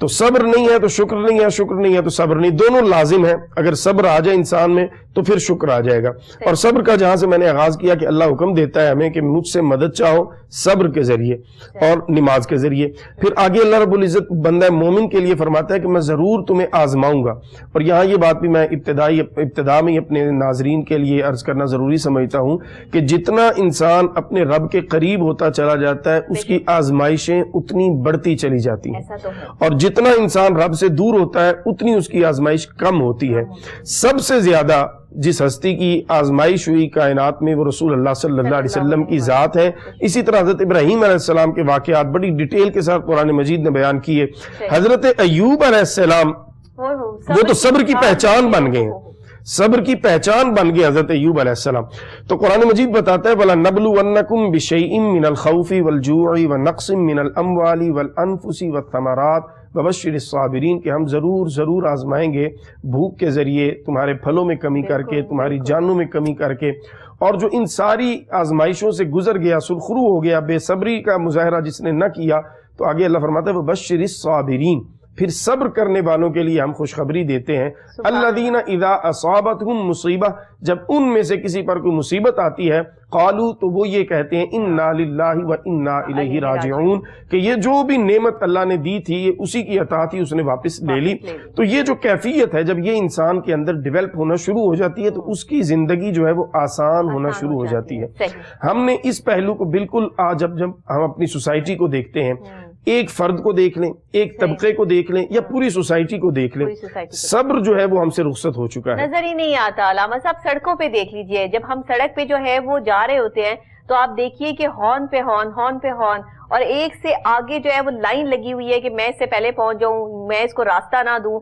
تو صبر نہیں ہے تو شکر نہیں ہے, شکر نہیں ہے تو صبر نہیں, دونوں لازم ہے. اگر صبر آ جائے انسان میں تو پھر شکر آ جائے گا. اور صبر کا جہاں سے میں نے آغاز کیا کہ اللہ حکم دیتا ہے ہمیں کہ مجھ سے مدد چاہو صبر کے ذریعے اور نماز کے ذریعے. پھر آگے اللہ رب العزت بندہ مومن کے لیے فرماتا ہے کہ میں ضرور تمہیں آزماؤں گا. اور یہاں یہ بات بھی میں ابتدا میں اپنے ناظرین کے لیے عرض کرنا ضروری سمجھتا ہوں کہ جتنا انسان اپنے رب کے قریب ہوتا چلا جاتا ہے اس کی آزمائشیں اتنی بڑھتی چلی جاتی ہیں, اور جتنا انسان رب سے دور ہوتا ہے اتنی اس کی آزمائش کم ہوتی ہے. سب سے زیادہ جس ہستی کی آزمائش ہوئی کائنات میں وہ رسول اللہ صلی اللہ علیہ وسلم کی ذات ہے. اسی طرح حضرت ابراہیم علیہ السلام کے واقعات بڑی ڈیٹیل کے ساتھ قرآن مجید نے بیان کیے. حضرت ایوب علیہ السلام وہ تو صبر کی پہچان بن گئے ہیں, صبر کی پہچان بن گئے حضرت ایوب علیہ السلام. تو قرآن مجید بتاتا ہے وَلَنَبْلُوَنَّكُمْ بِشَيْءٍ مِّنَ الْخَوْفِ وَالْجُوعِ وَنَقْصٍ مِّنَ الْأَمْوَالِ وَالْأَنفُسِ وَالثَّمَرَاتِ وَبَشِّرِ الصَّابِرِينَ کہ ہم ضرور آزمائیں گے بھوک کے ذریعے, تمہارے پھلوں میں کمی کر کے, تمہاری جانوں میں کمی کر کے. اور جو ان ساری آزمائشوں سے گزر گیا, سرخرو ہو گیا, بے صبری کا مظاہرہ جس نے نہ کیا, تو آگے اللہ فرماتا ہے وَبَشِّرِ الصَّابِرِينَ پھر صبر کرنے والوں کے لیے ہم خوشخبری دیتے ہیں. الذین اذا اصابتہم مصیبہ جب ان میں سے کسی پر کوئی مصیبت آتی ہے قالو تو وہ یہ کہتے ہیں انا للہ و انا الیہ راجعون کہ یہ جو بھی نعمت اللہ نے دی تھی یہ اسی کی عطا تھی, اس نے واپس لے لی. تو یہ جو کیفیت ہے جب یہ انسان کے اندر ڈیولپ ہونا شروع ہو جاتی ہے تو اس کی زندگی جو ہے وہ آسان ہونا شروع ہو جاتی ہے. ہم نے اس پہلو کو بالکل جب ہم اپنی سوسائٹی کو دیکھتے ہیں, ایک فرد کو دیکھ لیں, ایک طبقے کو دیکھ لیں, یا پوری سوسائٹی کو دیکھ لیں, صبر جو ہے وہ ہم سے رخصت ہو چکا ہے, نظر ہی نہیں آتا. علامہ صاحب سڑکوں پہ دیکھ لیجئے, جب ہم سڑک پہ جو ہے وہ جا رہے ہوتے ہیں تو آپ دیکھیے کہ ہارن پہ ہارن, اور ایک سے آگے جو ہے وہ لائن لگی ہوئی ہے کہ میں اس سے پہلے پہنچ جاؤں, میں اس کو راستہ نہ دوں.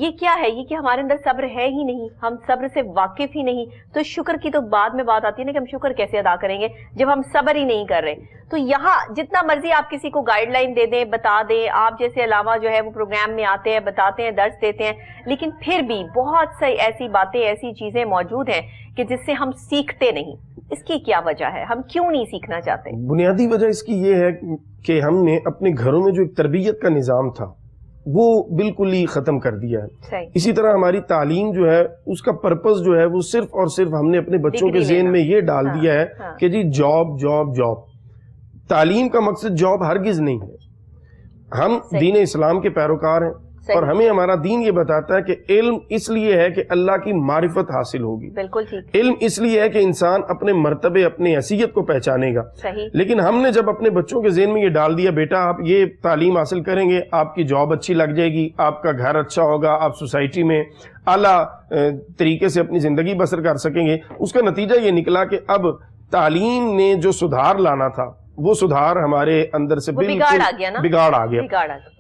یہ کیا ہے؟ یہ کہ ہمارے اندر صبر ہے ہی نہیں, ہم صبر سے واقف ہی نہیں. تو شکر کی تو بعد میں بات آتی ہے نا کہ ہم شکر کیسے ادا کریں گے جب ہم صبر ہی نہیں کر رہے. تو یہاں جتنا مرضی آپ کسی کو گائیڈ لائن دے دیں, بتا دیں, آپ جیسے علامہ جو ہے وہ پروگرام میں آتے ہیں, بتاتے ہیں, درس دیتے ہیں, لیکن پھر بھی بہت سی ایسی باتیں, ایسی چیزیں موجود ہیں کہ جس سے ہم سیکھتے نہیں. اس کی کیا وجہ ہے؟ ہم کیوں نہیں سیکھنا چاہتے؟ بنیادی وجہ اس کی یہ ہے کہ ہم نے اپنے گھروں میں جو ایک تربیت کا نظام تھا وہ بالکل ہی ختم کر دیا ہے. اسی طرح ہماری تعلیم جو ہے اس کا پرپس جو ہے وہ صرف اور صرف ہم نے اپنے بچوں کے ذہن میں یہ ڈال دیا ہے کہ جی جاب. تعلیم کا مقصد جاب ہرگز نہیں ہے. ہم دین اسلام کے پیروکار ہیں اور ہمیں ہمارا دین یہ بتاتا ہے کہ علم اس لیے ہے کہ اللہ کی معرفت حاصل ہوگی. بالکل ٹھیک. علم اس لیے ہے کہ انسان اپنے مرتبے, اپنے حیثیت کو پہچانے گا. لیکن ہم نے جب اپنے بچوں کے ذہن میں یہ ڈال دیا بیٹا آپ یہ تعلیم حاصل کریں گے, آپ کی جاب اچھی لگ جائے گی, آپ کا گھر اچھا ہوگا, آپ سوسائٹی میں اعلیٰ طریقے سے اپنی زندگی بسر کر سکیں گے, اس کا نتیجہ یہ نکلا کہ اب تعلیم نے جو سدھار لانا تھا وہ سدھار ہمارے اندر سے بالکل بگاڑ آ گیا,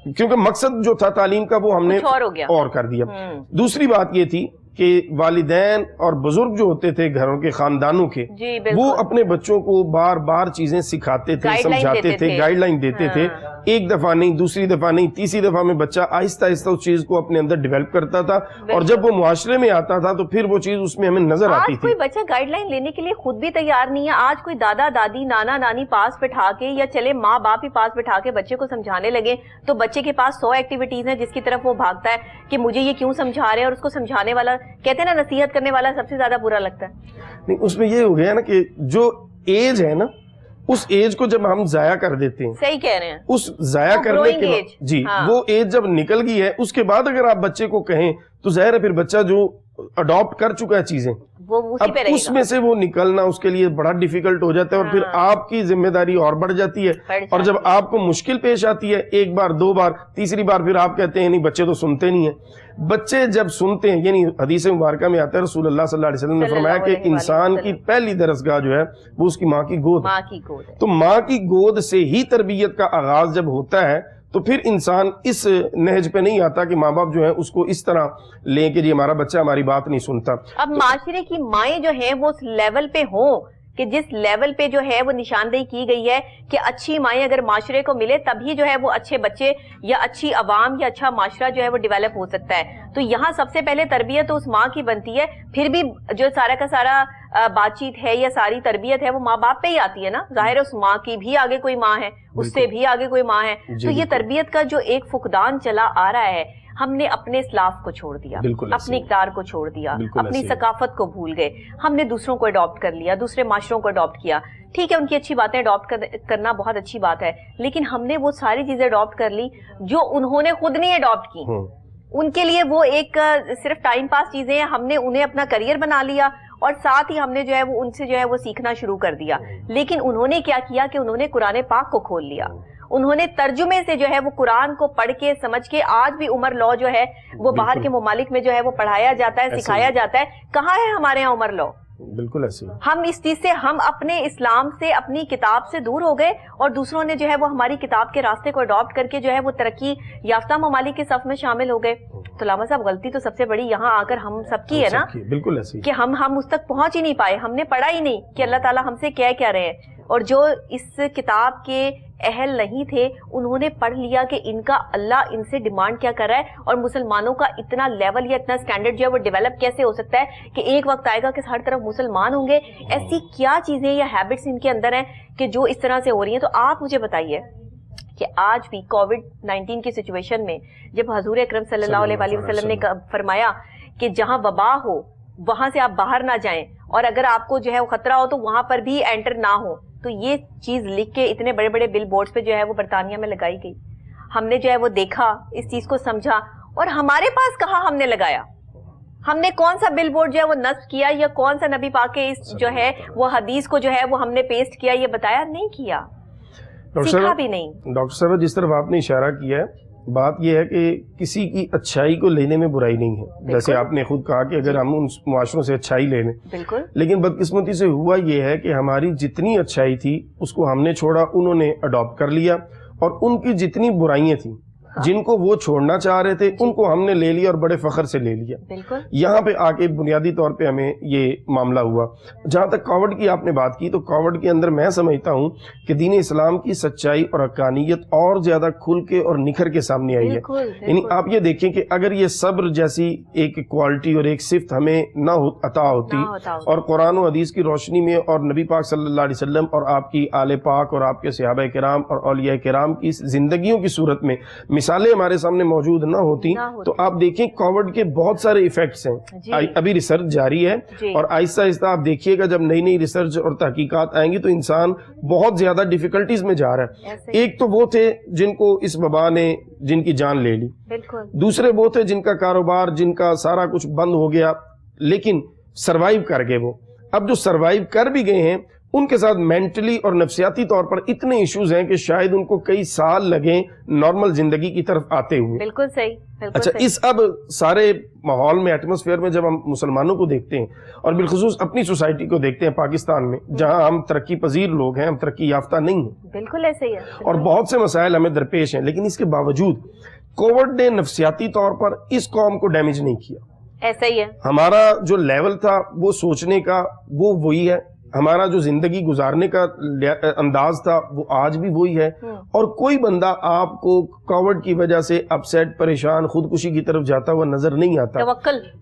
کیونکہ مقصد جو تھا تعلیم کا وہ ہم نے اور کر دیا. دوسری بات یہ تھی کہ والدین اور بزرگ جو ہوتے تھے گھروں کے, خاندانوں کے, وہ اپنے بچوں کو بار بار چیزیں سکھاتے تھے, سمجھاتے تھے, گائیڈ لائن دیتے تھے. ایک دفعہ نہیں, دوسری دفعہ نہیں, تیسری دفعہ میں بچہ آہستہ آہستہ اس چیز کو اپنے اندر ڈیولپ کرتا تھا, اور جب وہ معاشرے میں آتا تھا تو پھر وہ چیز اس میں ہمیں نظر آتی تھی. آج کوئی بچہ گائیڈ لائن لینے کے لیے خود بھی تیار نہیں ہے. آج کوئی دادا دادی, نانا نانی پاس بٹھا کے, یا چلے ماں باپ ہی پاس بٹھا کے بچے کو سمجھانے لگے تو بچے کے پاس 100 ایکٹیویٹیز ہیں جس کی طرف وہ بھاگتا ہے کہ مجھے یہ کیوں سمجھا رہے ہیں, اور اس کو سمجھانے والا, کہتے ہیں نا نصیحت کرنے والا سب سے زیادہ برا لگتا ہے. نہیں, اس میں یہ ہو گیا نا کہ جو ایج ہے نا اس ایج کو جب ہم ضائع کر دیتے ہیں, صحیح کہہ رہے ہیں, اس ضائع کرنے کے جی وہ ایج جب نکل گئی ہے اس کے بعد اگر آپ بچے کو کہیں تو ظاہر ہے پھر بچہ جو اڈاپٹ کر چکا ہے چیزیں اب اس میں سے وہ نکلنا اس کے لیے بڑا ڈیفیکلٹ ہو جاتا ہے, اور پھر آپ کی ذمہ داری اور بڑھ جاتی ہے. اور جب آپ کو مشکل پیش آتی ہے ایک بار, 2 بار, تیسری بار پھر آپ کہتے ہیں نہیں بچے تو سنتے نہیں ہیں. بچے جب سنتے ہیں, یعنی حدیث مبارکہ میں آتا ہے رسول اللہ صلی اللہ علیہ وسلم نے فرمایا کہ انسان کی پہلی درسگاہ جو ہے وہ اس کی ماں کی گود ہے. تو ماں کی گود سے ہی تربیت کا آغاز جب ہوتا ہے تو پھر انسان اس نہج پہ نہیں آتا کہ ماں باپ جو ہیں اس کو اس طرح لیں کہ جی ہمارا بچہ ہماری بات نہیں سنتا. اب معاشرے کی مائیں جو ہیں وہ اس لیول پہ ہوں کہ جس لیول پہ جو ہے وہ نشاندہی کی گئی ہے کہ اچھی مائیں اگر معاشرے کو ملے تبھی جو ہے وہ اچھے بچے یا اچھی عوام یا اچھا معاشرہ جو ہے وہ ڈیولپ ہو سکتا ہے. تو یہاں سب سے پہلے تربیت تو اس ماں کی بنتی ہے, پھر بھی جو سارا کا سارا بات چیت ہے یا ساری تربیت ہے وہ ماں باپ پہ ہی آتی ہے نا. ظاہر ہے اس ماں کی بھی آگے کوئی ماں ہے, اس سے بھی آگے کوئی ماں ہے. تو یہ تربیت کا جو ایک فقدان چلا آ رہا ہے, ہم نے اپنے اسلاف کو چھوڑ دیا, اپنی اقدار کو چھوڑ دیا, اپنی ثقافت کو بھول گئے, ہم نے دوسروں کو اڈاپٹ کر لیا, دوسرے معاشروں کو اڈاپٹ کیا. ٹھیک ہے, ان کی اچھی باتیں اڈاپٹ کرنا بہت اچھی بات ہے, لیکن ہم نے وہ ساری چیزیں اڈاپٹ کر لی جو انہوں نے خود نہیں اڈاپٹ کی. ان کے لیے وہ ایک صرف ٹائم پاس چیزیں ہیں, ہم نے انہیں اپنا کریئر بنا لیا اور ساتھ ہی ہم نے جو ہے وہ ان سے جو ہے وہ سیکھنا شروع کر دیا. لیکن انہوں نے کیا کیا کہ انہوں نے قرآن پاک کو کھول لیا, انہوں نے ترجمے سے جو ہے وہ قرآن کو پڑھ کے سمجھ کے, آج بھی عمر لا جو ہے وہ باہر کے ممالک میں جو ہے وہ پڑھایا جاتا ہے, سکھایا جاتا ہے. کہاں ہے ہمارے ہاں عمر لا؟ بالکل ایسے ہم اس چیز سے, ہم اپنے اسلام سے, اپنی کتاب سے دور ہو گئے اور دوسروں نے جو ہے وہ ہماری کتاب کے راستے کو اڈاپٹ کر کے جو ہے وہ ترقی یافتہ ممالک کے صف میں شامل ہو گئے. تو علامہ صاحب غلطی تو سب سے بڑی یہاں آ کر ہم سب کی ہے نا, بالکل ایسے کہ ہم اس تک پہنچ ہی نہیں پائے, ہم نے پڑھا ہی نہیں کہ اللہ تعالیٰ ہم سے کیا رہے ہیں. اور جو اس کتاب کے اہل نہیں تھے انہوں نے پڑھ لیا کہ ان کا اللہ ان سے ڈیمانڈ کیا کر رہا ہے, اور مسلمانوں کا اتنا لیول یا اتنا سٹینڈرڈ جو ہے وہ ڈیولپ کیسے ہو سکتا ہے کہ ایک وقت آئے گا کہ ہر طرف مسلمان ہوں گے. ایسی کیا چیزیں یا ہیبٹس ان کے اندر ہیں کہ جو اس طرح سے ہو رہی ہیں. تو آپ مجھے بتائیے کہ آج بھی کووڈ-19 کی سچویشن میں جب حضور اکرم صلی اللہ علیہ وسلم نے فرمایا کہ جہاں وبا ہو وہاں سے آپ باہر نہ جائیں, اور اگر آپ کو جو ہے وہ خطرہ ہو تو وہاں پر بھی انٹر نہ ہو, تو یہ چیز لکھ کے اتنے بڑے بڑے بل بورڈز پہ جو ہے وہ برطانیہ میں لگائی گئی. ہم نے جو ہے وہ دیکھا, اس چیز کو سمجھا, اور ہمارے پاس کہاں ہم نے لگایا, ہم نے کون سا بل بورڈ جو ہے وہ نصب کیا, یا کون سا نبی پاک کے اس جو ہے وہ حدیث کو جو ہے وہ ہم نے پیسٹ کیا, یہ بتایا نہیں کیا, سیکھا بھی نہیں. ڈاکٹر صاحب جس طرف آپ نے اشارہ کیا ہے, بات یہ ہے کہ کسی کی اچھائی کو لینے میں برائی نہیں ہے, جیسے آپ نے خود کہا کہ اگر ہم ان معاشروں سے اچھائی لے لیں, بالکل, لیکن بدقسمتی سے ہوا یہ ہے کہ ہماری جتنی اچھائی تھی اس کو ہم نے چھوڑا, انہوں نے اڈاپٹ کر لیا, اور ان کی جتنی برائیاں تھیں جن کو وہ چھوڑنا چاہ رہے تھے ان کو ہم نے لے لیا اور بڑے فخر سے لے لیا. یہاں پہ آ کے بنیادی طور پہ ہمیں یہ معاملہ ہوا. جہاں تک کووڈ کی آپ نے بات کی, تو کووڈ کے اندر میں سمجھتا ہوں کہ دین اسلام کی سچائی اور حقانیت اور زیادہ کھل کے اور نکھر کے سامنے آئی ہے. یعنی آپ یہ دیکھیں کہ اگر یہ صبر جیسی ایک کوالٹی اور ایک صفت ہمیں نہ عطا ہوتی, اور قرآن و حدیث کی روشنی میں اور نبی پاک صلی اللہ علیہ وسلم اور آپ کی آل پاک اور آپ کے صحابہ کرام اور اولیاء کرام کی زندگیوں کی صورت میں مثالیں ہمارے سامنے موجود نہ ہوتی, تو آپ دیکھیں کووڈ کے بہت سارے ایفیکٹس ہیں. ابھی ریسرچ جاری ہے, اور آہستہ آہستہ آپ دیکھیے گا جب نئی نئی ریسرچ اور تحقیقات آئیں گی تو انسان بہت زیادہ ڈیفیکلٹیز میں جا رہا ہے. ایک تو وہ تھے جن کو اس وبا نے جن کی جان لے لی, دوسرے وہ تھے جن کا کاروبار, جن کا سارا کچھ بند ہو گیا, لیکن سروائیو کر گئے وہ. اب جو سروائیو کر بھی گئے ہیں ان کے ساتھ مینٹلی اور نفسیاتی طور پر اتنے ایشوز ہیں کہ شاید ان کو کئی سال لگیں نارمل زندگی کی طرف آتے ہوئے. بالکل صحیح. اچھا, اس اب سارے ماحول میں, ایٹماسفیئر میں جب ہم مسلمانوں کو دیکھتے ہیں اور بالخصوص اپنی سوسائٹی کو دیکھتے ہیں پاکستان میں, جہاں ہم ترقی پذیر لوگ ہیں, ہم ترقی یافتہ نہیں ہیں, بالکل ایسے ہی ہے, اور بہت سے مسائل ہمیں درپیش ہیں, لیکن اس کے باوجود کووڈ نے نفسیاتی طور پر اس قوم کو ڈیمیج نہیں کیا. ایسا ہی ہے. ہمارا جو لیول تھا وہ سوچنے کا وہ وہی ہے, ہمارا جو زندگی گزارنے کا انداز تھا وہ آج بھی وہی ہے, اور کوئی بندہ آپ کو کووڈ کی وجہ سے اپسیٹ, پریشان, خودکشی کی طرف جاتا ہوا نظر نہیں آتا.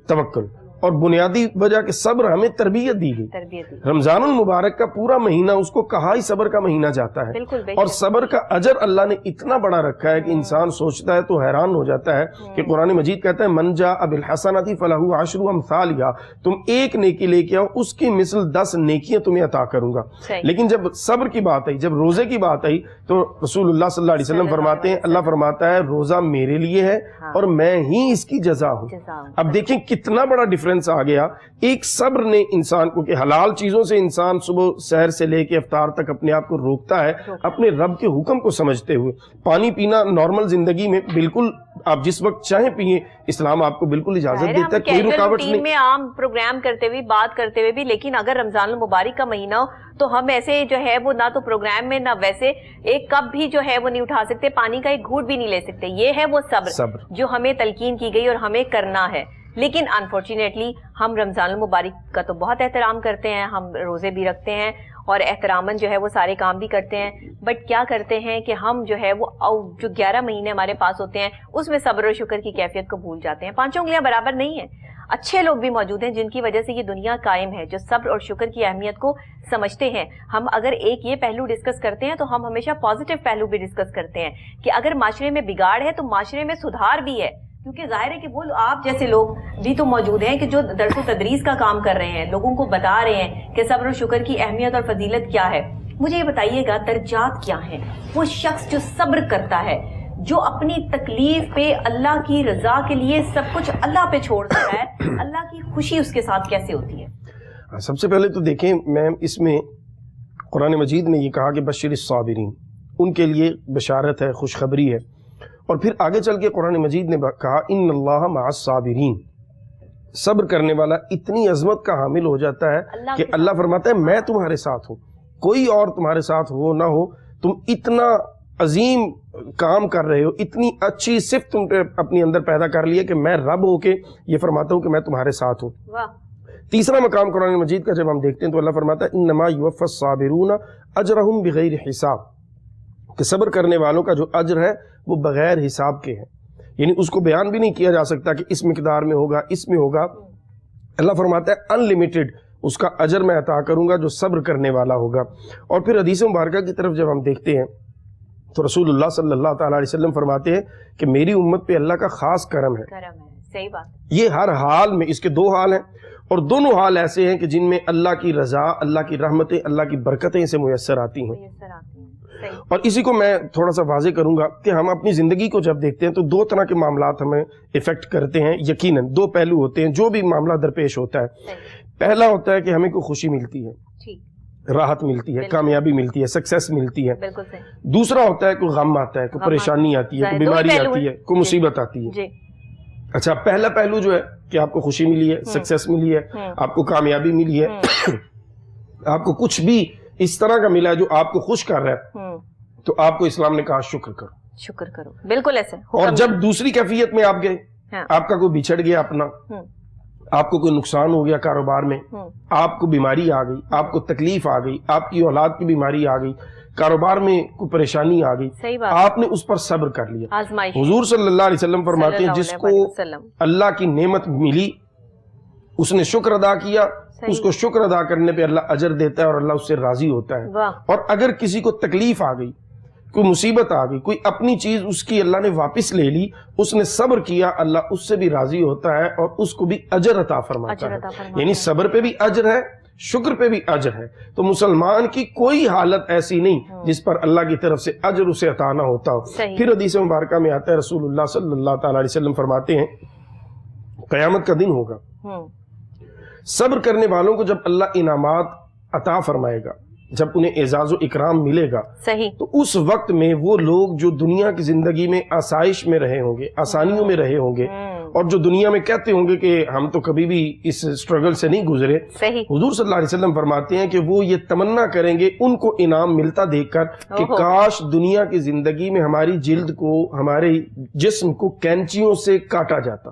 توکل اور بنیادی وجہ کہ صبر ہمیں تربیت دی گئی. رمضان المبارک کا پورا مہینہ اس کو کہا ہی صبر کا مہینہ جاتا ہے, اور صبر کا اجر اللہ نے اتنا بڑا رکھا ہے کہ انسان سوچتا ہے تو حیران ہو جاتا ہے کہ قرآن مجید کہتا ہے من جاء بالحسنۃ فلہ عشر امثالھا, تم ایک نیکی لے کے آؤ اس کی مثل 10 نیکیاں تمہیں عطا کروں گا. لیکن جب صبر کی بات آئی, جب روزے کی بات آئی, تو رسول اللہ صلی اللہ علیہ وسلم فرماتے ہیں, اللہ فرماتا ہے روزہ میرے لیے ہے اور میں ہی اس کی جزا ہوں. اب دیکھیں کتنا بڑا ڈیفرنس آ گیا. ایک صبر نے انسان کو, کہ حلال چیزوں سے انسان صبح سحر سے لے کے افطار تک اپنے آپ کو روکتا ہے, اپنے رب کے حکم کو سمجھتے ہوئے. پانی پینا نارمل زندگی میں بالکل آپ جس وقت چاہیں پیئیں, اسلام آپ کو بالکل اجازت دیتا ہے, کوئی رکاوٹ نہیں. میں عام پروگرام کرتے ہوئے, بات کرتے ہوئے بھی, لیکن اگر رمضان المبارک کا مہینہ ہو تو ہم ایسے جو ہے وہ نہ تو پروگرام میں نہ ویسے ایک کپ بھی جو ہے وہ نہیں اٹھا سکتے, پانی کا ایک گھونٹ بھی نہیں لے سکتے. یہ ہے وہ صبر جو ہمیں تلقین کی گئی اور ہمیں کرنا ہے. لیکن انفارچونیٹلی ہم رمضان المبارک کا تو بہت احترام کرتے ہیں, ہم روزے بھی رکھتے ہیں, اور احتراماً جو ہے وہ سارے کام بھی کرتے ہیں. بٹ کیا کرتے ہیں کہ ہم جو ہے وہ جو 11 مہینے ہمارے پاس ہوتے ہیں اس میں صبر و شکر کی کیفیت کو بھول جاتے ہیں. 5 انگلیاں برابر نہیں ہیں. اچھے لوگ بھی موجود ہیں جن کی وجہ سے یہ دنیا قائم ہے, جو صبر اور شکر کی اہمیت کو سمجھتے ہیں. ہم اگر ایک یہ پہلو ڈسکس کرتے ہیں تو ہم ہمیشہ پازیٹیو پہلو بھی ڈسکس کرتے ہیں کہ اگر معاشرے میں بگاڑ ہے تو معاشرے میں سدھار بھی ہے, کیونکہ ظاہر ہے کہ وہ آپ جیسے لوگ بھی تو موجود ہیں کہ جو درس و تدریس کا کام کر رہے ہیں, لوگوں کو بتا رہے ہیں کہ صبر و شکر کی اہمیت اور فضیلت کیا ہے. مجھے یہ بتائیے گا درجات کیا ہیں؟ وہ شخص جو صبر کرتا ہے, جو اپنی تکلیف پہ اللہ کی رضا کے لیے سب کچھ اللہ پہ چھوڑتا ہے, اللہ کی خوشی اس کے ساتھ کیسے ہوتی ہے؟ سب سے پہلے تو دیکھیں میم, اس میں قرآن مجید نے یہ کہا کہ بشر الصابرین, ان کے لیے بشارت ہے, خوشخبری ہے. اور پھر آگے چل کے قرآن مجید نے کہا ان اللہ مع الصابرین, صبر کرنے والا اتنی عظمت کا حامل ہو جاتا ہے کہ اللہ فرماتا ہے میں تمہارے ساتھ ہوں, کوئی اور تمہارے ساتھ ہو نہ ہو, تم اتنا عظیم کام کر رہے ہو, اتنی اچھی صفت تم نے اپنی اندر پیدا کر لی ہے کہ میں رب ہو کے یہ فرماتا ہوں کہ میں تمہارے ساتھ ہوں. تیسرا مقام قرآن مجید کا جب ہم دیکھتے ہیں تو اللہ فرماتا ہے انما یوفی الصابرون اجرہم بغیر حساب, کہ صبر کرنے والوں کا جو اجر ہے وہ بغیر حساب کے ہے. یعنی اس کو بیان بھی نہیں کیا جا سکتا کہ اس مقدار میں ہوگا, اس میں ہوگا. اللہ فرماتا ہے انلیمیٹڈ اس کا اجر میں عطا کروں گا جو صبر کرنے والا ہوگا. اور پھر حدیث مبارکہ کی طرف جب ہم دیکھتے ہیں تو رسول اللہ صلی اللہ تعالیٰ علیہ وسلم فرماتے ہیں کہ میری امت پہ اللہ کا خاص کرم ہے. صحیح بات. یہ ہر حال میں, اس کے 2 حال ہیں, اور دونوں حال ایسے ہیں کہ جن میں اللہ کی رضا, اللہ کی رحمتیں, اللہ کی برکتیں اسے میسر آتی ہیں. اور اسی کو میں تھوڑا سا واضح کروں گا کہ ہم اپنی زندگی کو جب دیکھتے ہیں تو 2 طرح کے معاملات ہمیں افیکٹ کرتے ہیں. یقیناً 2 پہلو ہوتے ہیں جو بھی معاملہ درپیش ہوتا ہے. پہلا ہوتا ہے کہ ہمیں کوئی خوشی ملتی ہے, راحت ملتی ہے, کامیابی ملتی ہے, سکسیس ملتی ہے. دوسرا ہوتا ہے کوئی غم آتا ہے, کوئی پریشانی آتی ہے, کوئی بیماری آتی ہے, کوئی مصیبت آتی ہے. اچھا, پہلا پہلو جو ہے کہ آپ کو خوشی ملی ہے, سکسیس ملی ہے, آپ کو کامیابی ملی ہے, آپ کو کچھ بھی اس طرح کا ملا ہے جو آپ کو خوش کر رہا ہے, تو آپ کو اسلام نے کہا شکر کرو, شکر کرو. بالکل ایسے. اور جب دوسری کیفیت میں آپ گئے, آپ کا کوئی بچھڑ گیا اپنا, آپ کو کوئی نقصان ہو گیا کاروبار میں, آپ کو بیماری آ گئی, آپ کو تکلیف آ گئی, آپ کی اولاد کی بیماری آ گئی, کاروبار میں کوئی پریشانی آ گئی, آپ نے اس پر صبر کر لیا. حضور صلی اللہ علیہ وسلم فرماتے ہیں جس کو اللہ کی نعمت ملی اس نے شکر ادا کیا, اس کو شکر ادا کرنے پہ اللہ اجر دیتا ہے اور اللہ اس سے راضی ہوتا ہے. اور اگر کسی کو تکلیف آ گئی, کوئی مصیبت آ گئی, کوئی اپنی چیز اس کی اللہ نے واپس لے لی, اس نے صبر کیا, اللہ اس سے بھی راضی ہوتا ہے اور اس کو بھی اجر عطا فرماتا ہے. یعنی صبر پہ بھی اجر ہے, شکر پہ بھی اجر ہے. تو مسلمان کی کوئی حالت ایسی نہیں جس پر اللہ کی طرف سے اجر اسے عطا نہ ہوتا ہو. پھر حدیث مبارکہ میں آتا ہے, رسول اللہ صلی اللہ تعالی علیہ وسلم فرماتے ہیں قیامت کا دن ہوگا, صبر کرنے والوں کو جب اللہ انعامات عطا فرمائے گا, جب انہیں اعزاز و اکرام ملے گا, تو اس وقت میں وہ لوگ جو دنیا کی زندگی میں آسائش میں رہے ہوں گے, آسانیوں میں رہے ہوں گے, اور جو دنیا میں کہتے ہوں گے کہ ہم تو کبھی بھی اس سٹرگل سے نہیں گزرے, حضور صلی اللہ علیہ وسلم فرماتے ہیں کہ وہ یہ تمنا کریں گے ان کو انعام ملتا دیکھ کر کہ کاش دنیا کی زندگی میں ہماری جلد کو, ہمارے جسم کو کینچیوں سے کاٹا جاتا,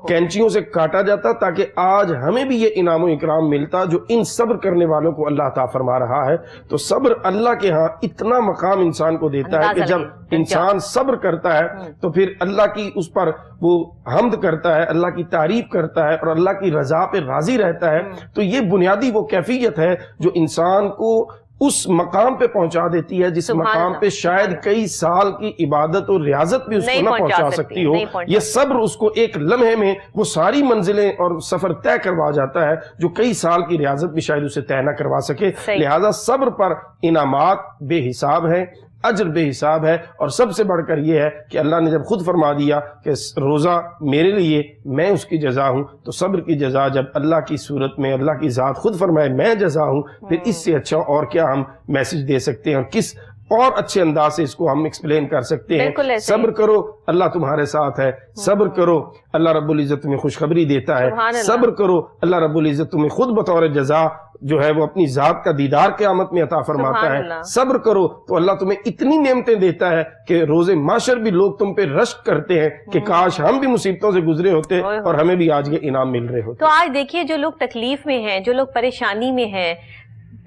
کینچیوں سے کاٹا جاتا, تاکہ آج ہمیں بھی یہ انعام و اکرام ملتا جو ان صبر کرنے والوں کو اللہ عطا فرما رہا ہے. تو صبر اللہ کے ہاں اتنا مقام انسان کو دیتا ہے کہ جب انسان صبر کرتا ہے تو پھر اللہ کی اس پر وہ حمد کرتا ہے, اللہ کی تعریف کرتا ہے اور اللہ کی رضا پہ راضی رہتا ہے. تو یہ بنیادی وہ کیفیت ہے جو انسان کو اس مقام پہ پہنچا دیتی ہے جس مقام پہ شاید کئی سال کی عبادت اور ریاضت بھی اس کو نہ پہنچا سکتی ہو. یہ صبر اس کو ایک لمحے میں وہ ساری منزلیں اور سفر طے کروا جاتا ہے جو کئی سال کی ریاضت بھی شاید اسے طے نہ کروا سکے. لہذا صبر پر انعامات بے حساب ہیں, اجر بے حساب ہے. اور سب سے بڑھ کر یہ ہے کہ اللہ نے جب خود فرما دیا کہ روزہ میرے لیے, میں اس کی جزا ہوں, تو صبر کی جزا جب اللہ کی صورت میں اللہ کی ذات خود فرمائے میں جزا ہوں, پھر اس سے اچھا اور کیا ہم میسج دے سکتے ہیں, اور کس اور اچھے انداز سے اس کو ہم ایکسپلین کر سکتے ہیں. صبر کرو اللہ تمہارے ساتھ ہے, صبر کرو اللہ رب العزت تمہیں خوشخبری دیتا ہے, صبر کرو اللہ رب العزت تمہیں خود بطور جزا جو ہے وہ اپنی ذات کا دیدار قیامت میں عطا فرماتا ہے. صبر کرو تو اللہ تمہیں اتنی نعمتیں دیتا ہے کہ روز محشر بھی لوگ تم پہ رشک کرتے ہیں کہ کاش ہم بھی مصیبتوں سے گزرے ہوتے اور ہمیں بھی آج یہ انعام مل رہے ہوتے. تو آج دیکھیے جو لوگ تکلیف میں ہیں, جو لوگ پریشانی میں ہیں,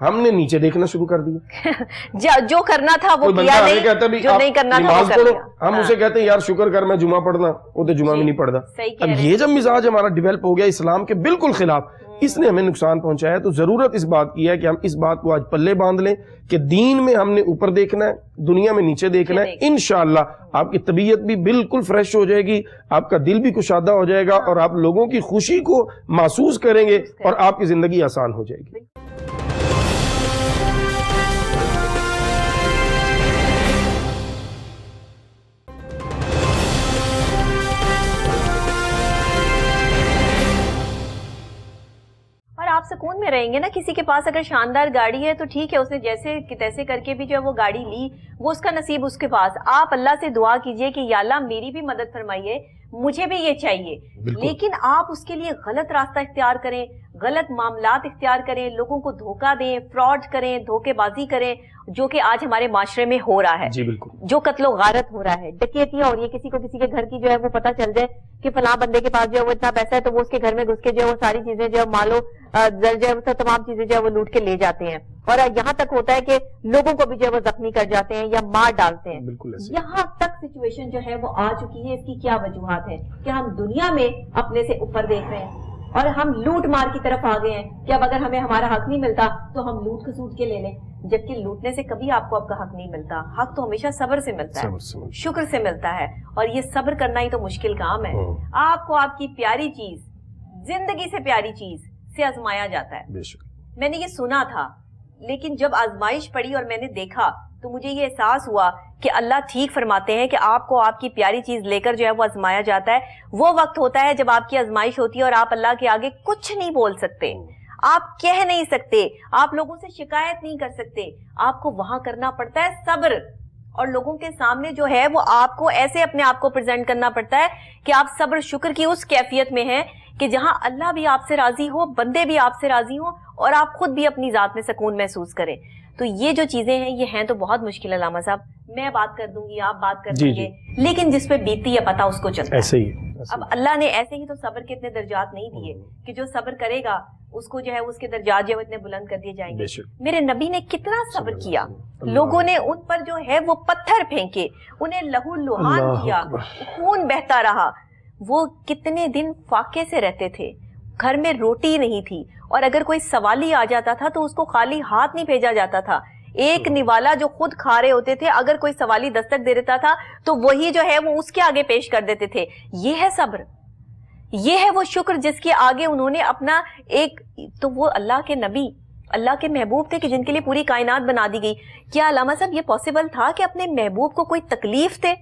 ہم نے نیچے دیکھنا شروع کر دیا. جو کرنا تھا وہ کیا نہیں, جو نہیں کرنا تھا وہ کر لیا. ہم اسے کہتے ہیں یار شکر کر میں جمعہ پڑھنا, وہ تو جمعہ میں نہیں پڑھتا. اب یہ جب مزاج ہمارا ڈیولپ ہو گیا اسلام کے بالکل خلاف, اس نے ہمیں نقصان پہنچایا. تو ضرورت اس بات کی ہے کہ ہم اس بات کو آج پلے باندھ لیں کہ دین میں ہم نے اوپر دیکھنا ہے, دنیا میں نیچے دیکھنا ہے. انشاءاللہ آپ کی طبیعت بھی بالکل فریش ہو جائے گی, آپ کا دل بھی کشادہ ہو جائے گا, اور آپ لوگوں کی خوشی کو محسوس کریں گے, اور آپ کی زندگی آسان ہو جائے گی. آپ سکون میں رہیں گے نا. کسی کے پاس اگر شاندار گاڑی ہے تو ٹھیک ہے, اس نے جیسے تیسے کر کے بھی جو ہے وہ گاڑی لی, وہ اس کا نصیب اس کے پاس. آپ اللہ سے دعا کیجئے کہ یا اللہ میری بھی مدد فرمائیے, مجھے بھی یہ چاہیے. لیکن آپ اس کے لیے غلط راستہ اختیار کریں, غلط معاملات اختیار کریں, لوگوں کو دھوکہ دیں, فراڈ کریں, دھوکے بازی کریں, جو کہ آج ہمارے معاشرے میں ہو رہا ہے. جی بالکل. جو قتل و غارت ہو رہا ہے, ڈکیتیاں ہو رہی ہے, کسی کو کسی کے گھر کی جو ہے وہ پتہ چل جائے کہ فلاں بندے کے پاس جو ہے وہ اتنا پیسہ ہے, تو وہ اس کے گھر میں گھس کے جو ہے وہ ساری چیزیں جو ہے مالو زر جو ہے تمام چیزیں جو ہے وہ لوٹ کے لے جاتے ہیں, اور یہاں تک ہوتا ہے کہ لوگوں کو بھی جو ہے وہ زخمی کر جاتے ہیں یا مار ڈالتے ہیں. یہاں تک سچویشن جو ہے وہ آ چکی ہے. اس کی کیا وجوہات ہیں کہ ہم دنیا میں اپنے سے اوپر دیکھ رہے ہیں, اور ہم لوٹ مار کی طرف آ گئے ہیں کہ اب اگر ہمیں ہمارا حق نہیں ملتا تو ہم لوٹ کسوٹ کے لے لیں, جبکہ لوٹنے سے کبھی آپ کو آپ کا حق نہیں ملتا. حق تو ہمیشہ صبر سے ملتا ہے, شکر سے ملتا ہے, اور یہ صبر کرنا ہی تو مشکل کام ہے. آپ کو آپ کی پیاری چیز, زندگی سے پیاری چیز سے آزمایا جاتا ہے. میں نے یہ سنا تھا, لیکن جب آزمائش پڑی اور میں نے دیکھا تو مجھے یہ احساس ہوا کہ اللہ ٹھیک فرماتے ہیں کہ آپ کو آپ کی پیاری چیز لے کر جو ہے وہ آزمایا جاتا ہے. وہ وقت ہوتا ہے جب آپ کی آزمائش ہوتی ہے اور آپ اللہ کے آگے کچھ نہیں بول سکتے, آپ کہہ نہیں سکتے, آپ لوگوں سے شکایت نہیں کر سکتے. آپ کو وہاں کرنا پڑتا ہے صبر, اور لوگوں کے سامنے جو ہے وہ آپ کو ایسے اپنے آپ کو پریزنٹ کرنا پڑتا ہے کہ آپ صبر شکر کی اس کیفیت میں ہیں کہ جہاں اللہ بھی آپ سے راضی ہو, بندے بھی آپ سے راضی ہوں, اور آپ خود بھی اپنی ذات میں سکون محسوس کریں. تو یہ جو چیزیں ہیں یہ ہیں تو بہت مشکل. علامہ صاحب میں بات کر دوں گی, آپ بات کر دیں گے, لیکن جس پہ بیتی ہے پتہ اس کو چلتا ہے. ایسے ہی اب اللہ نے ایسے ہی تو صبر کے اتنے درجات نہیں دیے کہ جو صبر کرے گا اس کو جو ہے اس کے درجات جو ہے اتنے بلند کر دیے جائیں گے. میرے نبی نے کتنا صبر کیا, لوگوں نے ان پر جو ہے وہ پتھر پھینکے, انہیں لہو لہان کیا, خون بہتا رہا. وہ کتنے دن فاقے سے رہتے تھے, گھر میں روٹی نہیں تھی, اور اگر کوئی سوالی آ جاتا تھا تو اس کو خالی ہاتھ نہیں بھیجا جاتا تھا. ایک نوالا جو خود کھا رہے ہوتے تھے, اگر کوئی سوالی دستک دے دیتا تھا تو وہی جو ہے وہ اس کے آگے پیش کر دیتے تھے. یہ ہے صبر, یہ ہے وہ شکر جس کے آگے انہوں نے اپنا ایک, تو وہ اللہ کے نبی, اللہ کے محبوب تھے کہ جن کے لیے پوری کائنات بنا دی گئی. کیا علامہ صاحب یہ پاسبل تھا کہ اپنے محبوب کو کوئی تکلیف دے,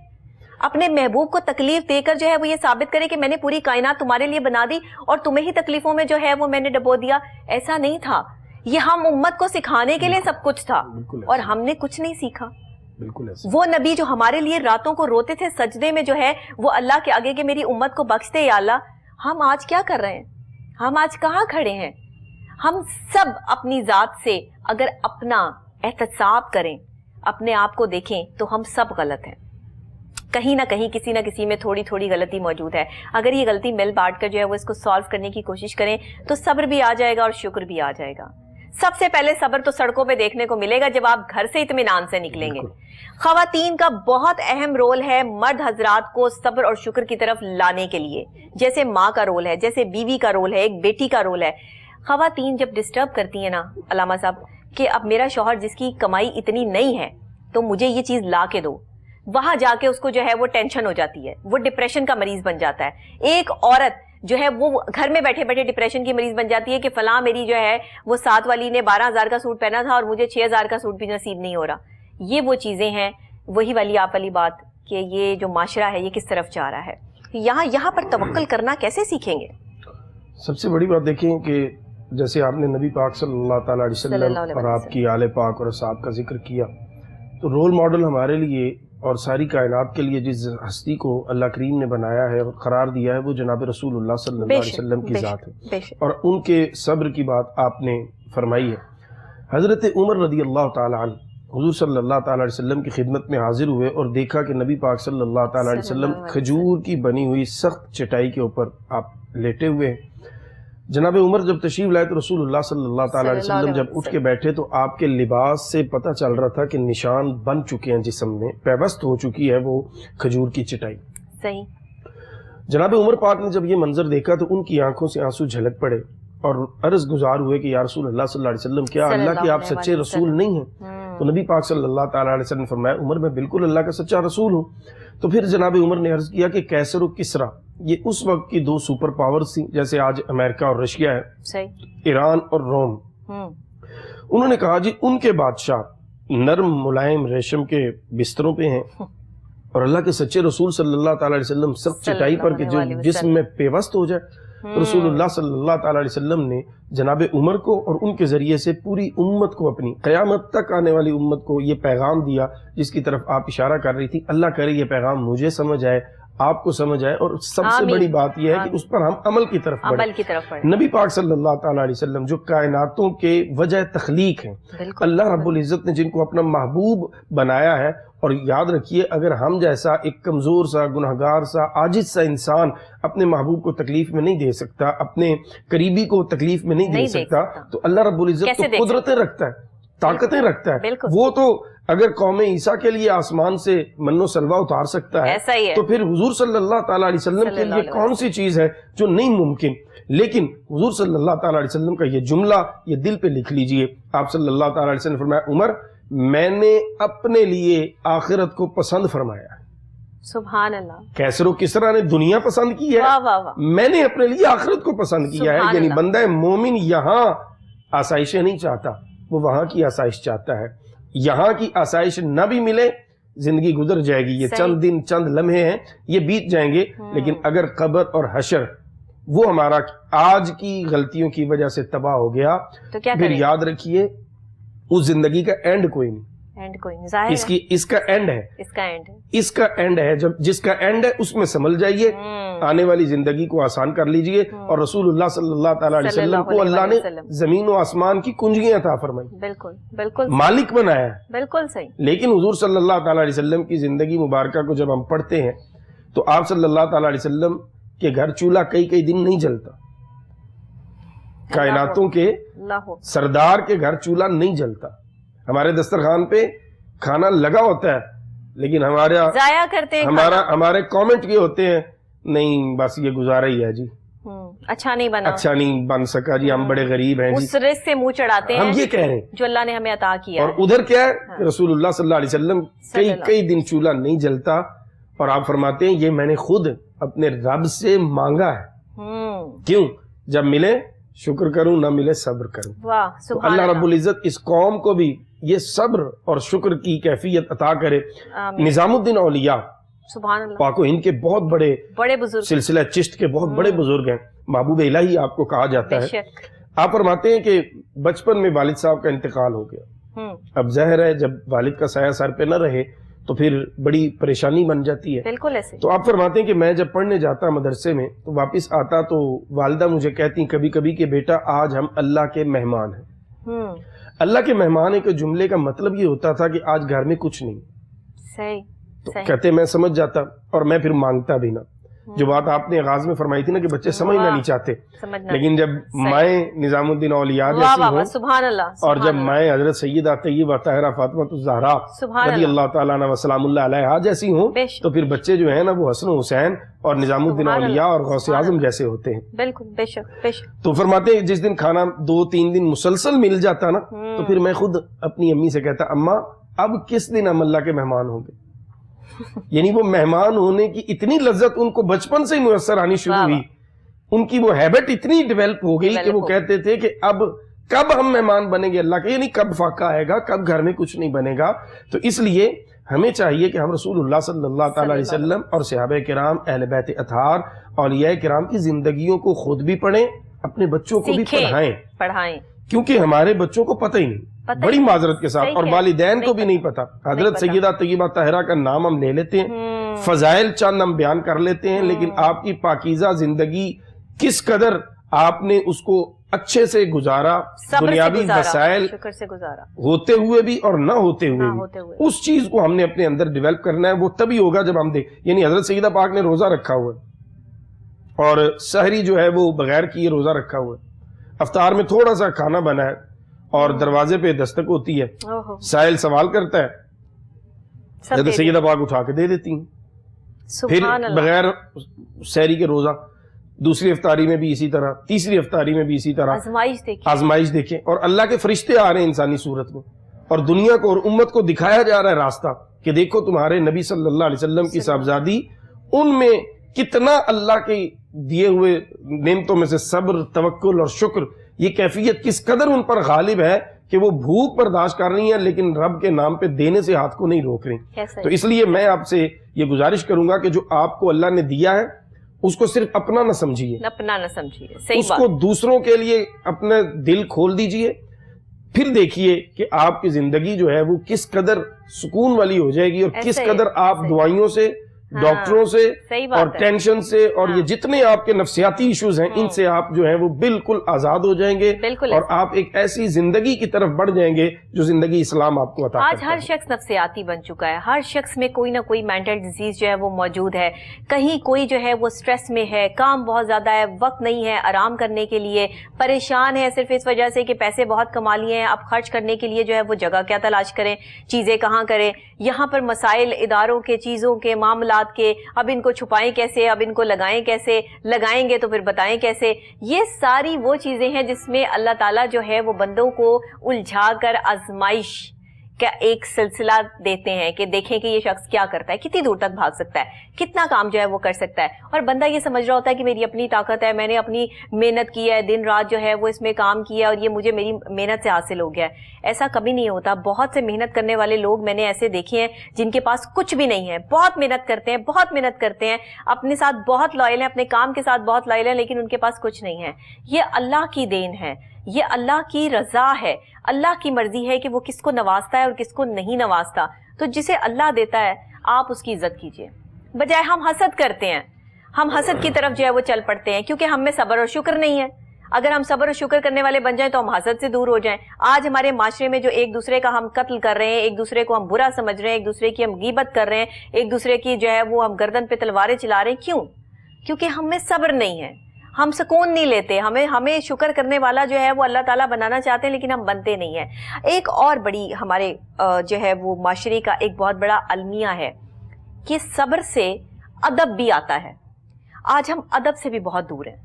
اپنے محبوب کو تکلیف دے کر جو ہے وہ یہ ثابت کرے کہ میں نے پوری کائنات تمہارے لیے بنا دی اور تمہیں ہی تکلیفوں میں جو ہے وہ میں نے ڈبو دیا؟ ایسا نہیں تھا. یہ ہم امت کو سکھانے کے لیے سب کچھ تھا, اور ہم نے کچھ نہیں سیکھا. وہ نبی جو ہمارے لیے راتوں کو روتے تھے سجدے میں جو ہے وہ اللہ کے آگے کہ میری امت کو بخش دے یا اللہ, ہم آج کیا کر رہے ہیں؟ ہم آج کہاں کھڑے ہیں؟ ہم سب اپنی ذات سے اگر اپنا احتساب کریں, اپنے آپ کو دیکھیں تو ہم سب غلط ہیں. کہیں نہ کہیں کسی نہ کسی میں تھوڑی تھوڑی غلطی موجود ہے. اگر یہ غلطی مل بانٹ کر جو ہے وہ اس کو سالو کرنے کی کوشش کریں تو صبر بھی آ جائے گا اور شکر بھی آ جائے گا. سب سے پہلے صبر تو سڑکوں پہ دیکھنے کو ملے گا جب آپ گھر سے اطمینان سے نکلیں گے. خواتین کا بہت اہم رول ہے مرد حضرات کو صبر اور شکر کی طرف لانے کے لیے, جیسے ماں کا رول ہے, جیسے بیوی کا رول ہے, ایک بیٹی کا رول ہے. خواتین جب ڈسٹرب کرتی ہیں نا علامہ صاحب کہ اب میرا شوہر جس کی کمائی اتنی نہیں ہے تو مجھے یہ چیز لا کے دو, وہاں جا کے اس کو جو ہے وہ ٹینشن ہو جاتی ہے, وہ ڈپریشن کا مریض بن جاتا ہے. ایک عورت جو ہے وہ گھر میں بیٹھے بیٹھے ڈپریشن کی مریض بن جاتی ہے کہ فلاں میری جو ہے وہ ساتھ والی نے 12,000 کا سوٹ پہنا تھا اور مجھے 6,000 کا سوٹ بھی نصیب نہیں ہو رہا. یہ وہ چیزیں ہیں, وہی والی آپ والی بات کہ یہ جو معاشرہ ہے یہ کس طرف جا رہا ہے. یہاں پر توکل کرنا کیسے سیکھیں گے؟ سب سے بڑی بات دیکھیں کہ جیسے آپ نے نبی پاک صلی اللہ تعالیٰ علیہ وسلم اور آپ کی آل پاک اور اصحاب کا ذکر کیا, تو رول ماڈل ہمارے لیے اور ساری کائنات کے لیے جس ہستی کو اللہ کریم نے بنایا ہے اور قرار دیا ہے وہ جناب رسول اللہ صلی اللہ علیہ وسلم کی ذات ہے, اور ان کے صبر کی بات آپ نے فرمائی ہے. حضرت عمر رضی اللہ تعالیٰ عنہ حضور صلی اللہ تعالیٰ علیہ وسلم کی خدمت میں حاضر ہوئے اور دیکھا کہ نبی پاک صلی اللہ تعالیٰ علیہ وسلم کھجور کی بنی ہوئی سخت چٹائی کے اوپر آپ لیٹے ہوئے ہیں. جناب عمر جب تشریف لائے تو رسول اللہ صلی اللہ تعالی علیہ وسلم جب اٹھ کے بیٹھے تو آپ کے لباس سے پتہ چل رہا تھا کہ نشان بن چکے ہیں جسم میں، پیوست ہو چکی ہے وہ کھجور کی چٹائی. صحیح. جناب عمر پاک نے جب یہ منظر دیکھا تو ان کی آنکھوں سے آنسو جھلک پڑے اور عرض گزار ہوئے کہ یا رسول اللہ صلی اللہ علیہ وسلم کیا اللہ کے آپ سچے رسول نہیں ہیں؟ تو نبی پاک صلی اللہ تعالیٰ علیہ وسلم نے فرمایا عمر میں بالکل اللہ کا سچا رسول ہوں. تو پھر جناب عمر نے عرض کیا کہ کیسر و کسرا یہ اس وقت کی 2 سپر پاورز تھیں، جیسے آج امریکہ اور رشیا ہے، ایران اور روم. انہوں نے کہا جی ان کے بادشاہ نرم ملائم ریشم کے بستروں پہ ہیں اور اللہ کے سچے رسول صلی اللہ تعالیٰ علیہ وسلم سخت چٹائی پر کہ جو جسم میں پیوست ہو جائے. تو رسول اللہ صلی اللہ تعالیٰ علیہ وسلم نے جناب عمر کو اور ان کے ذریعے سے پوری امت کو، اپنی قیامت تک آنے والی امت کو یہ پیغام دیا جس کی طرف آپ اشارہ کر رہی تھی. اللہ کرے یہ پیغام مجھے سمجھ آئے، آپ کو سمجھ آئے، اور سب سے بڑی بات یہ ہے کہ اس پر ہم عمل کی طرف بڑھیں. نبی پاک صلی اللہ تعالیٰ علیہ وسلم جو کائناتوں کے وجہ تخلیق ہیں، اللہ رب العزت نے جن کو اپنا محبوب بنایا ہے. اور یاد رکھیے اگر ہم جیسا ایک کمزور سا گناہگار سا عاجز سا انسان اپنے محبوب کو تکلیف میں نہیں دے سکتا، اپنے قریبی کو تکلیف میں نہیں دے سکتا، تو اللہ رب العزت تو قدرتیں رکھتا ہے، طاقتیں رکھتا ہے. وہ تو اگر قوم عیسیٰ کے لیے آسمان سے من و سلوہ اتار سکتا ہے تو پھر حضور صلی اللہ تعالیٰ علیہ وسلم کے لیے کون سی چیز ہے جو نہیں ممکن. لیکن حضور صلی اللہ تعالیٰ علیہ وسلم کا یہ جملہ یہ دل پہ لکھ لیجئے. آپ صلی اللہ تعالیٰ علیہ وسلم نے فرمایا عمر میں نے اپنے لیے آخرت کو پسند فرمایا ہے. سبحان اللہ. کیسر و کسرا نے دنیا پسند کی ہے، میں نے اپنے لیے آخرت کو پسند کیا ہے. یعنی بندہ مومن یہاں آسائشیں نہیں چاہتا، وہ وہاں کی آسائش چاہتا ہے. یہاں کی آسائش نہ بھی ملے زندگی گزر جائے گی، یہ چند دن چند لمحے ہیں یہ بیت جائیں گے. لیکن اگر قبر اور حشر وہ ہمارا آج کی غلطیوں کی وجہ سے تباہ ہو گیا تو پھر یاد رکھیے اس زندگی کا اینڈ کوئی نہیں. اس کا اینڈ ہے، اس کا اینڈ ہے. جب جس کا اینڈ ہے اس میں سنبھل جائیے، آنے والی زندگی کو آسان کر لیجئے. اور رسول اللہ صلی اللہ تعالیٰ علیہ وسلم کو اللہ نے زمین و آسمان کی کنجیاں عطا فرمائی، بالکل مالک بنایا ہے. بالکل صحیح. لیکن حضور صلی اللہ تعالیٰ علیہ وسلم کی زندگی مبارکہ کو جب ہم پڑھتے ہیں تو آپ صلی اللہ تعالیٰ علیہ وسلم کے گھر چولہا کئی دن نہیں جلتا. کائناتوں کے سردار کے گھر چولہا نہیں جلتا. ہمارے دسترخوان پہ کھانا لگا ہوتا ہے لیکن ہمارے کامنٹ یہ ہوتے ہیں نہیں بس یہ گزارا ہی ہے جی، اچھا نہیں بن سکا جی، ہم بڑے غریب ہیں جی، اس رزق سے منہ چڑھاتے ہیں. ہم یہ کہہ رہے ہیں جو اللہ نے ہمیں عطا کیا. اور ادھر کیا ہے رسول اللہ صلی اللہ علیہ وسلم کئی دن چولہا نہیں جلتا اور آپ فرماتے ہیں یہ میں نے خود اپنے رب سے مانگا ہے. کیوں؟ جب ملے شکر کروں، نہ ملے صبر کروں. تو اللہ رب العزت اس قوم کو بھی یہ صبر اور شکر کی کیفیت عطا کرے. نظام الدین اولیاء پاک و ہند کے بہت بڑے بزرگ، سلسلہ چشت کے بہت بڑے بزرگ ہیں، محبوب الہی آپ کو کہا جاتا ہے. آپ فرماتے ہیں کہ بچپن میں والد صاحب کا انتقال ہو گیا. اب ظاہر ہے جب والد کا سایہ سر پہ نہ رہے تو پھر بڑی پریشانی بن جاتی ہے. بالکل ایسے. تو آپ فرماتے ہیں کہ میں جب پڑھنے جاتا مدرسے میں تو واپس آتا تو والدہ مجھے کہتی کبھی کبھی کہ بیٹا آج ہم اللہ کے مہمان ہیں. اللہ کے مہمان ایک جملے کا مطلب یہ ہوتا تھا کہ آج گھر میں کچھ نہیں. صحیح. تو کہتے میں سمجھ جاتا اور میں پھر مانگتا بھی نہ. جو بات آپ نے آغاز میں فرمائی تھی نا کہ بچے سمجھنا نہیں چاہتے، لیکن جب مائیں نظام الدین اولیاء جیسی ہوں اور جب مائیں حضرت سیدہ طیبہ طاہرہ فاطمہ الزہرا رضی اللہ تعالیٰ عنہ وسلام اللہ علیہا جیسی ہوں تو پھر بچے جو ہیں نا وہ حسن و حسین اور نظام الدین اولیاء اور غوث اعظم جیسے ہوتے ہیں. بالکل بے شک. تو فرماتے ہیں جس دن کھانا 2-3 دن مسلسل مل جاتا نا تو پھر میں خود اپنی امی سے کہتا اماں اب کس دن ہم اللہ کے مہمان ہوں گے. یعنی وہ مہمان ہونے کی اتنی لذت ان کو بچپن سے میسر آنی شروع ہوئی، ان کی وہ ہیبٹ اتنی ڈیولپ ہو گئی کہ وہ کہتے تھے کہ اب کب ہم مہمان بنیں گے اللہ کے، یعنی کب فاقہ آئے گا، کب گھر میں کچھ نہیں بنے گا. تو اس لیے ہمیں چاہیے کہ ہم رسول اللہ صلی اللہ تعالیٰ علیہ وسلم اور صحابہ کرام اہل بیت اطہار اولیاء کرام کی زندگیوں کو خود بھی پڑھیں، اپنے بچوں کو بھی پڑھائیں، کیونکہ ہمارے بچوں کو پتہ ہی نہیں، بڑی معذرت کے ساتھ، اور والدین کو بھی نہیں پتا. حضرت سیدہ طیبہ طاہرہ کا نام ہم لے لیتے ہیں، فضائل چند ہم بیان کر لیتے ہیں، لیکن آپ کی پاکیزہ زندگی کس قدر آپ نے اس کو اچھے سے گزارا، دنیاوی وسائل ہوتے ہوئے بھی اور نہ ہوتے ہوئے بھی، اس چیز کو ہم نے اپنے اندر ڈیولپ کرنا ہے. وہ تبھی ہوگا جب ہم یعنی حضرت سیدہ پاک نے روزہ رکھا ہوا ہے، اور سحری جو ہے وہ بغیر کیے روزہ رکھا ہوا ہے، افطار میں تھوڑا سا کھانا بنا ہے اور دروازے پہ دستک ہوتی ہے، سائل سوال کرتا ہے، حضرت سیدہ پاک اٹھا کے دے دیتی ہیں، پھر بغیر سحری کے روزہ، دوسری افطاری میں بھی اسی طرح، تیسری افطاری میں بھی اسی طرح، آزمائش دیکھیں، اور اللہ کے فرشتے آ رہے ہیں انسانی صورت میں، اور دنیا کو اور امت کو دکھایا جا رہا ہے راستہ کہ دیکھو تمہارے نبی صلی اللہ علیہ وسلم کی صاحبزادی، ان میں کتنا اللہ کے دیے ہوئے نعمتوں میں سے صبر، توکل اور شکر، یہ کیفیت کس قدر ان پر غالب ہے کہ وہ بھوک برداشت کر رہی ہیں لیکن رب کے نام پہ دینے سے ہاتھ کو نہیں روک رہی۔ تو اس لیے میں آپ سے یہ گزارش کروں گا کہ جو آپ کو اللہ نے دیا ہے اس کو صرف اپنا نہ سمجھیے، اس کو دوسروں کے لیے اپنا دل کھول دیجئے، پھر دیکھیے کہ آپ کی زندگی جو ہے وہ کس قدر سکون والی ہو جائے گی، اور کس قدر آپ دوائیوں سے، ڈاکٹروں سے اور ٹینشن سے اور یہ جتنے آپ کے نفسیاتی ایشوز ہیں ان سے آپ جو ہیں وہ بالکل آزاد ہو جائیں گے، اور آپ ایک ایسی زندگی کی طرف بڑھ جائیں گے جو زندگی اسلام آپ کو عطا کرتا ہے۔ آج ہر شخص نفسیاتی بن چکا ہے، ہر شخص میں کوئی نہ کوئی مینٹل ڈیزیز جو ہے وہ موجود ہے، کہیں کوئی جو ہے وہ سٹریس میں ہے، کام بہت زیادہ ہے، وقت نہیں ہے آرام کرنے کے لیے، پریشان ہے صرف اس وجہ سے کہ پیسے بہت کما لیے ہیں، اب خرچ کرنے کے لیے جو ہے وہ جگہ کیا تلاش کریں، چیزیں کہاں کریں، یہاں پر مسائل اداروں کے، چیزوں کے، معاملات کے، اب ان کو چھپائیں کیسے، اب ان کو لگائیں کیسے، لگائیں گے تو پھر بتائیں کیسے۔ یہ ساری وہ چیزیں ہیں جس میں اللہ تعالیٰ جو ہے وہ بندوں کو الجھا کر آزمائش کا ایک سلسلہ دیتے ہیں کہ دیکھیں کہ یہ شخص کیا کرتا ہے، کتنی دور تک بھاگ سکتا ہے، کتنا کام جو ہے وہ کر سکتا ہے، اور بندہ یہ سمجھ رہا ہوتا ہے کہ میری اپنی طاقت ہے، میں نے اپنی محنت کی ہے، دن رات جو ہے وہ اس میں کام کیا اور یہ مجھے میری محنت سے حاصل ہو گیا ہے۔ ایسا کبھی نہیں ہوتا۔ بہت سے محنت کرنے والے لوگ میں نے ایسے دیکھے ہیں جن کے پاس کچھ بھی نہیں ہے، بہت محنت کرتے ہیں، بہت محنت کرتے ہیں، اپنے ساتھ بہت لائل ہیں، اپنے کام کے ساتھ بہت لائل ہیں، لیکن ان کے پاس کچھ نہیں ہے۔ یہ اللہ کی دین ہے، یہ اللہ کی رضا ہے، اللہ کی مرضی ہے کہ وہ کس کو نوازتا ہے اور کس کو نہیں نوازتا۔ تو جسے اللہ دیتا ہے آپ اس کی عزت کیجئے، بجائے ہم حسد کرتے ہیں، ہم حسد کی طرف جو ہے وہ چل پڑتے ہیں کیونکہ ہم میں صبر اور شکر نہیں ہے۔ اگر ہم صبر اور شکر کرنے والے بن جائیں تو ہم حسد سے دور ہو جائیں۔ آج ہمارے معاشرے میں جو ایک دوسرے کا ہم قتل کر رہے ہیں، ایک دوسرے کو ہم برا سمجھ رہے ہیں، ایک دوسرے کی ہم غیبت کر رہے ہیں، ایک دوسرے کی جو ہے وہ ہم گردن پہ تلواریں چلا رہے ہیں، کیوں؟ کیونکہ ہم میں صبر نہیں ہے، ہم سکون نہیں لیتے، ہمیں شکر کرنے والا جو ہے وہ اللہ تعالیٰ بنانا چاہتے ہیں لیکن ہم بنتے نہیں ہیں۔ ایک اور بڑی ہمارے جو ہے وہ معاشرے کا ایک بہت بڑا المیہ ہے کہ صبر سے ادب بھی آتا ہے۔ آج ہم ادب سے بھی بہت دور ہیں۔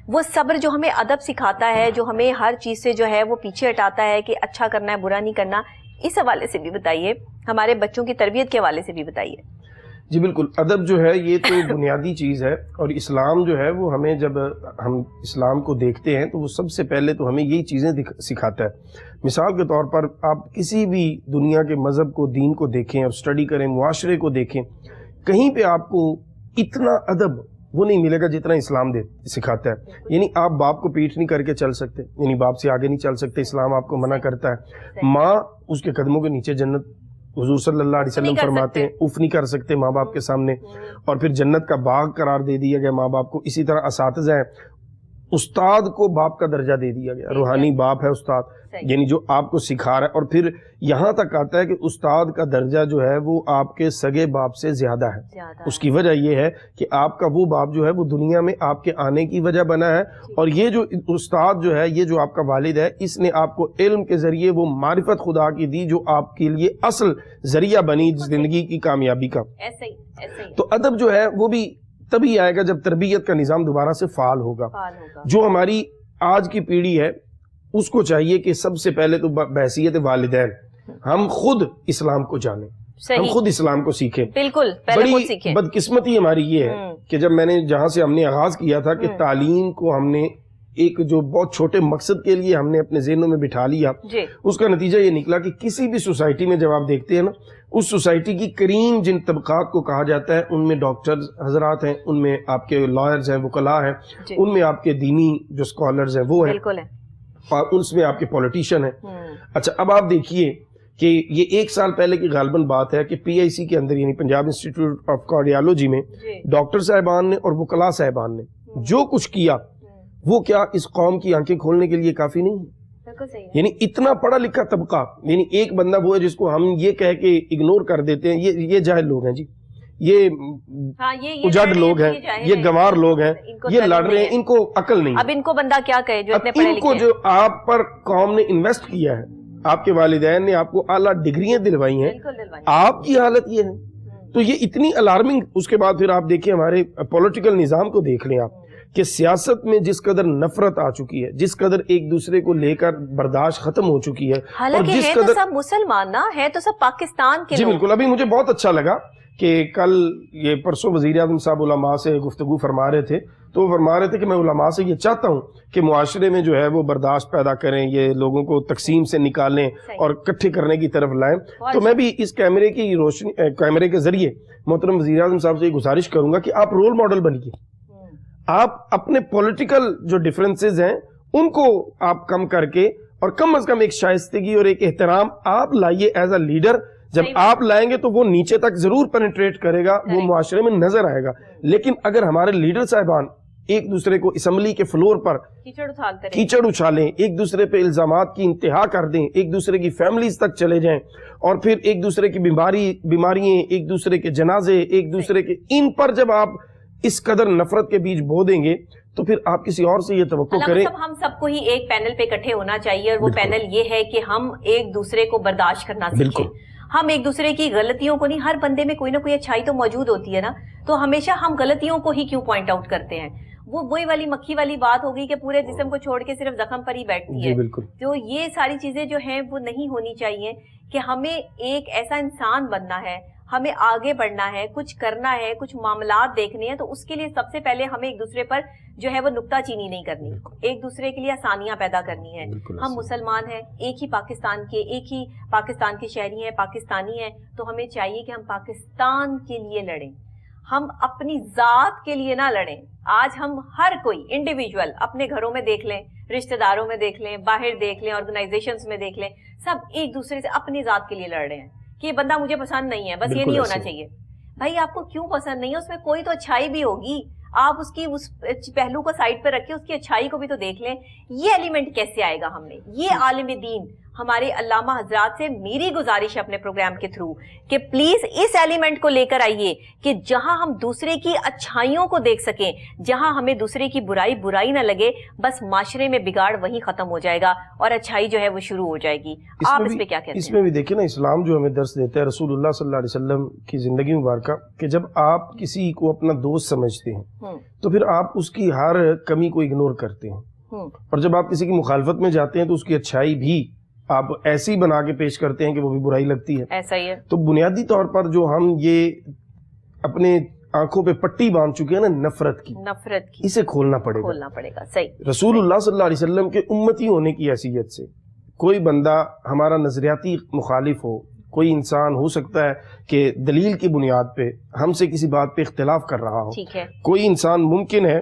وہ صبر جو ہمیں ادب سکھاتا ہے، جو ہمیں ہر چیز سے جو ہے وہ پیچھے ہٹاتا ہے کہ اچھا کرنا ہے، برا نہیں کرنا، اس حوالے سے بھی بتائیے، ہمارے بچوں کی تربیت کے حوالے سے بھی بتائیے۔ جی بالکل، ادب جو ہے یہ تو بنیادی چیز ہے، اور اسلام جو ہے وہ ہمیں، جب ہم اسلام کو دیکھتے ہیں تو وہ سب سے پہلے تو ہمیں یہی چیزیں سکھاتا ہے۔ مثال کے طور پر آپ کسی بھی دنیا کے مذہب کو، دین کو دیکھیں اور اسٹڈی کریں، معاشرے کو دیکھیں، کہیں پہ آپ کو اتنا ادب وہ نہیں ملے گا جتنا اسلام سکھاتا ہے۔ یعنی آپ باپ کو پیٹ نہیں کر کے چل سکتے، یعنی باپ سے آگے نہیں چل سکتے، اسلام آپ کو منع کرتا ہے۔ ماں، اس کے قدموں کے نیچے جنت، حضور صلی اللہ علیہ وسلم فرماتے ہیں اف نہیں کر سکتے ماں باپ کے سامنے، اور پھر جنت کا باغ قرار دے دیا گیا ماں باپ کو۔ اسی طرح اساتذہ ہیں، استاد کو باپ کا درجہ دے دیا گیا، روحانی باپ ہے استاد، یعنی جو آپ کو سکھا رہا ہے، اور پھر یہاں تک آتا ہے کہ استاد کا درجہ جو ہے وہ آپ کے سگے باپ سے زیادہ ہے۔ اس کی وجہ یہ ہے کہ آپ کا وہ باپ جو ہے وہ دنیا میں آپ کے آنے کی وجہ بنا ہے، اور یہ جو استاد جو ہے، یہ جو آپ کا والد ہے، اس نے آپ کو علم کے ذریعے وہ معرفت خدا کی دی جو آپ کے لیے اصل ذریعہ بنی زندگی کی کامیابی کا۔ تو ادب جو ہے وہ بھی تبھی آئے گا جب تربیت کا نظام دوبارہ سے فعال ہوگا۔ جو ہماری آج کی پیڑھی ہے اس کو چاہیے کہ سب سے پہلے تو بحیثیت والدین ہم خود اسلام کو جانیں، ہم خود اسلام کو سیکھیں۔ بالکل، بڑی بدقسمتی ہماری یہ ہے کہ جب میں نے جہاں سے ہم نے آغاز کیا تھا کہ تعلیم کو ہم نے ایک جو بہت چھوٹے مقصد کے لیے ہم نے اپنے ذہنوں میں بٹھا لیا، اس کا نتیجہ یہ نکلا کہ کسی بھی سوسائٹی میں جب آپ دیکھتے ہیں نا، اس سوسائٹی کی کریم جن طبقات کو کہا جاتا ہے، ان میں ڈاکٹرز حضرات ہیں، ان میں آپ کے لائرز ہیں، وکلاء ہیں، ان میں آپ کے دینی جو اسکالرز ہیں وہ ہیں، اور اس میں آپ کے پولیٹیشین ہیں۔ اچھا، اب آپ دیکھیے کہ یہ 1 سال پہلے کی غالباً بات ہے کہ پی آئی سی کے اندر، یعنی پنجاب انسٹیٹیوٹ آف کارڈیالوجی میں ڈاکٹر صاحبان نے اور وکلاء صاحبان نے جو کچھ کیا، وہ کیا اس قوم کی آنکھیں کھولنے کے لیے کافی نہیں ہے؟ یعنی اتنا پڑھا لکھا طبقہ، یعنی ایک بندہ وہ ہے جس کو ہم یہ کہہ کے اگنور کر دیتے ہیں، یہ جاہل لوگ ہیں جی، یہ اجڑ لوگ ہیں, یہ گنوار لوگ ہیں, یہ لڑ رہے ہیں, ان کو عقل نہیں. اب ان کو بندہ کیا کہے جو اتنے پڑھے لکھے ہیں. ان کو جو آپ پر قوم نے انویسٹ کیا ہے, آپ کے والدین نے آپ کو اعلیٰ ڈگریاں دلوائی ہیں, آپ کی حالت یہ ہے. تو یہ اتنی الارمنگ. اس کے بعد پھر آپ دیکھیں ہمارے پولیٹیکل نظام کو دیکھ لیں آپ, کہ سیاست میں جس قدر نفرت آ چکی ہے, جس قدر ایک دوسرے کو لے کر برداشت ختم ہو چکی ہے. حالانکہ ہے تو سب مسلمان نا, ہے تو سب پاکستان کے. جی بالکل. ابھی مجھے بہت اچھا لگا کہ کل یہ پرسوں وزیر اعظم صاحب علماء سے گفتگو فرما رہے تھے, تو وہ فرما رہے تھے کہ میں علماء سے یہ چاہتا ہوں کہ معاشرے میں جو ہے وہ برداشت پیدا کریں, یہ لوگوں کو تقسیم سے نکالیں اور اکٹھے کرنے کی طرف لائیں. تو میں بھی اس کیمرے کے ذریعے محترم وزیر اعظم صاحب سے یہ گزارش کروں گا کہ آپ رول ماڈل بنیے. آپ اپنے پولیٹیکل جو ڈیفرنسز ہیں ان کو آپ کم کر کے, اور کم از کم ایک شائستگی اور ایک احترام آپ لائیے ایز اے لیڈر. جب آپ لائیں گے تو وہ نیچے تک ضرور پینیٹریٹ کرے گا, وہ معاشرے میں نظر آئے گا. لیکن اگر ہمارے لیڈر صاحبان ایک دوسرے کو اسمبلی کے فلور پر کیچڑ اچھالیں, ایک دوسرے پہ الزامات کی انتہا کر دیں, ایک دوسرے کی فیملیز تک چلے جائیں, اور پھر ایک دوسرے کی بیماریاں, ایک دوسرے کے جنازے, ایک دوسرے کے, ان پر جب آپ اس قدر نفرت کے بیچ بو دیں گے تو پھر آپ کسی اور سے یہ توقع کریں. ہم سب کو ہی ایک پینل پہ اکٹھے ہونا چاہیے, اور وہ پینل یہ ہے کہ ہم ایک دوسرے کو برداشت کرنا سیکھیں. ہم ایک دوسرے کی غلطیوں کو نہیں, ہر بندے میں کوئی نہ کوئی اچھائی تو موجود ہوتی ہے نا, تو ہمیشہ ہم غلطیوں کو ہی کیوں پوائنٹ آؤٹ کرتے ہیں. وہی والی مکھی والی بات ہوگی کہ پورے جسم کو چھوڑ کے صرف زخم پر ہی بیٹھتی ہے. تو یہ ساری چیزیں جو ہیں وہ نہیں ہونی چاہیے, کہ ہمیں ایک ایسا انسان بننا ہے, ہمیں آگے بڑھنا ہے, کچھ کرنا ہے, کچھ معاملات دیکھنے ہیں. تو اس کے لیے سب سے پہلے ہمیں ایک دوسرے پر جو ہے وہ نکتہ چینی نہیں کرنی, ایک دوسرے کے لیے آسانیاں پیدا کرنی ہے. ہم مسلمان ہیں, ایک ہی پاکستان کے شہری ہیں, پاکستانی ہیں, تو ہمیں چاہیے کہ ہم پاکستان کے لیے لڑیں, ہم اپنی ذات کے لیے نہ لڑیں. آج ہم ہر کوئی انڈیویجول اپنے گھروں میں دیکھ لیں, رشتہ داروں میں دیکھ لیں, باہر دیکھ لیں, آرگنائزیشنز میں دیکھ لیں, سب ایک دوسرے سے اپنی ذات کے لیے لڑ رہے ہیں کہ یہ بندہ مجھے پسند نہیں ہے, بس یہ نہیں ہونا چاہیے. بھائی آپ کو کیوں پسند نہیں ہے, اس میں کوئی تو اچھائی بھی ہوگی, آپ اس کی اس پہلو کو سائڈ پہ رکھیں, اس کی اچھائی کو بھی تو دیکھ لیں. یہ ایلیمنٹ کیسے آئے گا ہم میں؟ یہ عالم دین ہمارے علامہ حضرات سے میری گزارش ہے اپنے پروگرام کے تھرو کہ پلیز اس ایلیمنٹ کو لے کر آئیے, کہ جہاں ہم دوسرے کی اچھائیوں کو دیکھ سکیں, جہاں ہمیں دوسرے کی برائی نہ لگے, بس معاشرے میں بگاڑ وہیں ختم ہو جائے گا اور اچھائی جو ہے وہ شروع ہو جائے گی. آپ اس پہ کیا کہتے ہیں؟ اس میں بھی دیکھیں نا, اسلام جو ہمیں درس دیتا ہے, رسول اللہ صلی اللہ علیہ وسلم کی زندگی مبارکہ, کہ جب آپ کسی کو اپنا دوست سمجھتے ہیں تو پھر آپ اس کی ہر کمی کو اگنور کرتے ہیں, اور جب آپ کسی کی مخالفت میں جاتے ہیں تو اس کی اچھائی بھی آپ ایسی بنا کے پیش کرتے ہیں کہ وہ بھی برائی لگتی ہے. ایسا ہی ہے. تو بنیادی طور پر جو ہم یہ اپنے آنکھوں پہ پٹی باندھ چکے ہیں نا نفرت کی, اسے کھولنا پڑے گا. صحیح. رسول اللہ صلی اللہ علیہ وسلم کے امتی ہونے کی حیثیت سے کوئی بندہ ہمارا نظریاتی مخالف ہو, کوئی انسان ہو سکتا ہے کہ دلیل کی بنیاد پہ ہم سے کسی بات پہ اختلاف کر رہا ہو, کوئی انسان ممکن ہے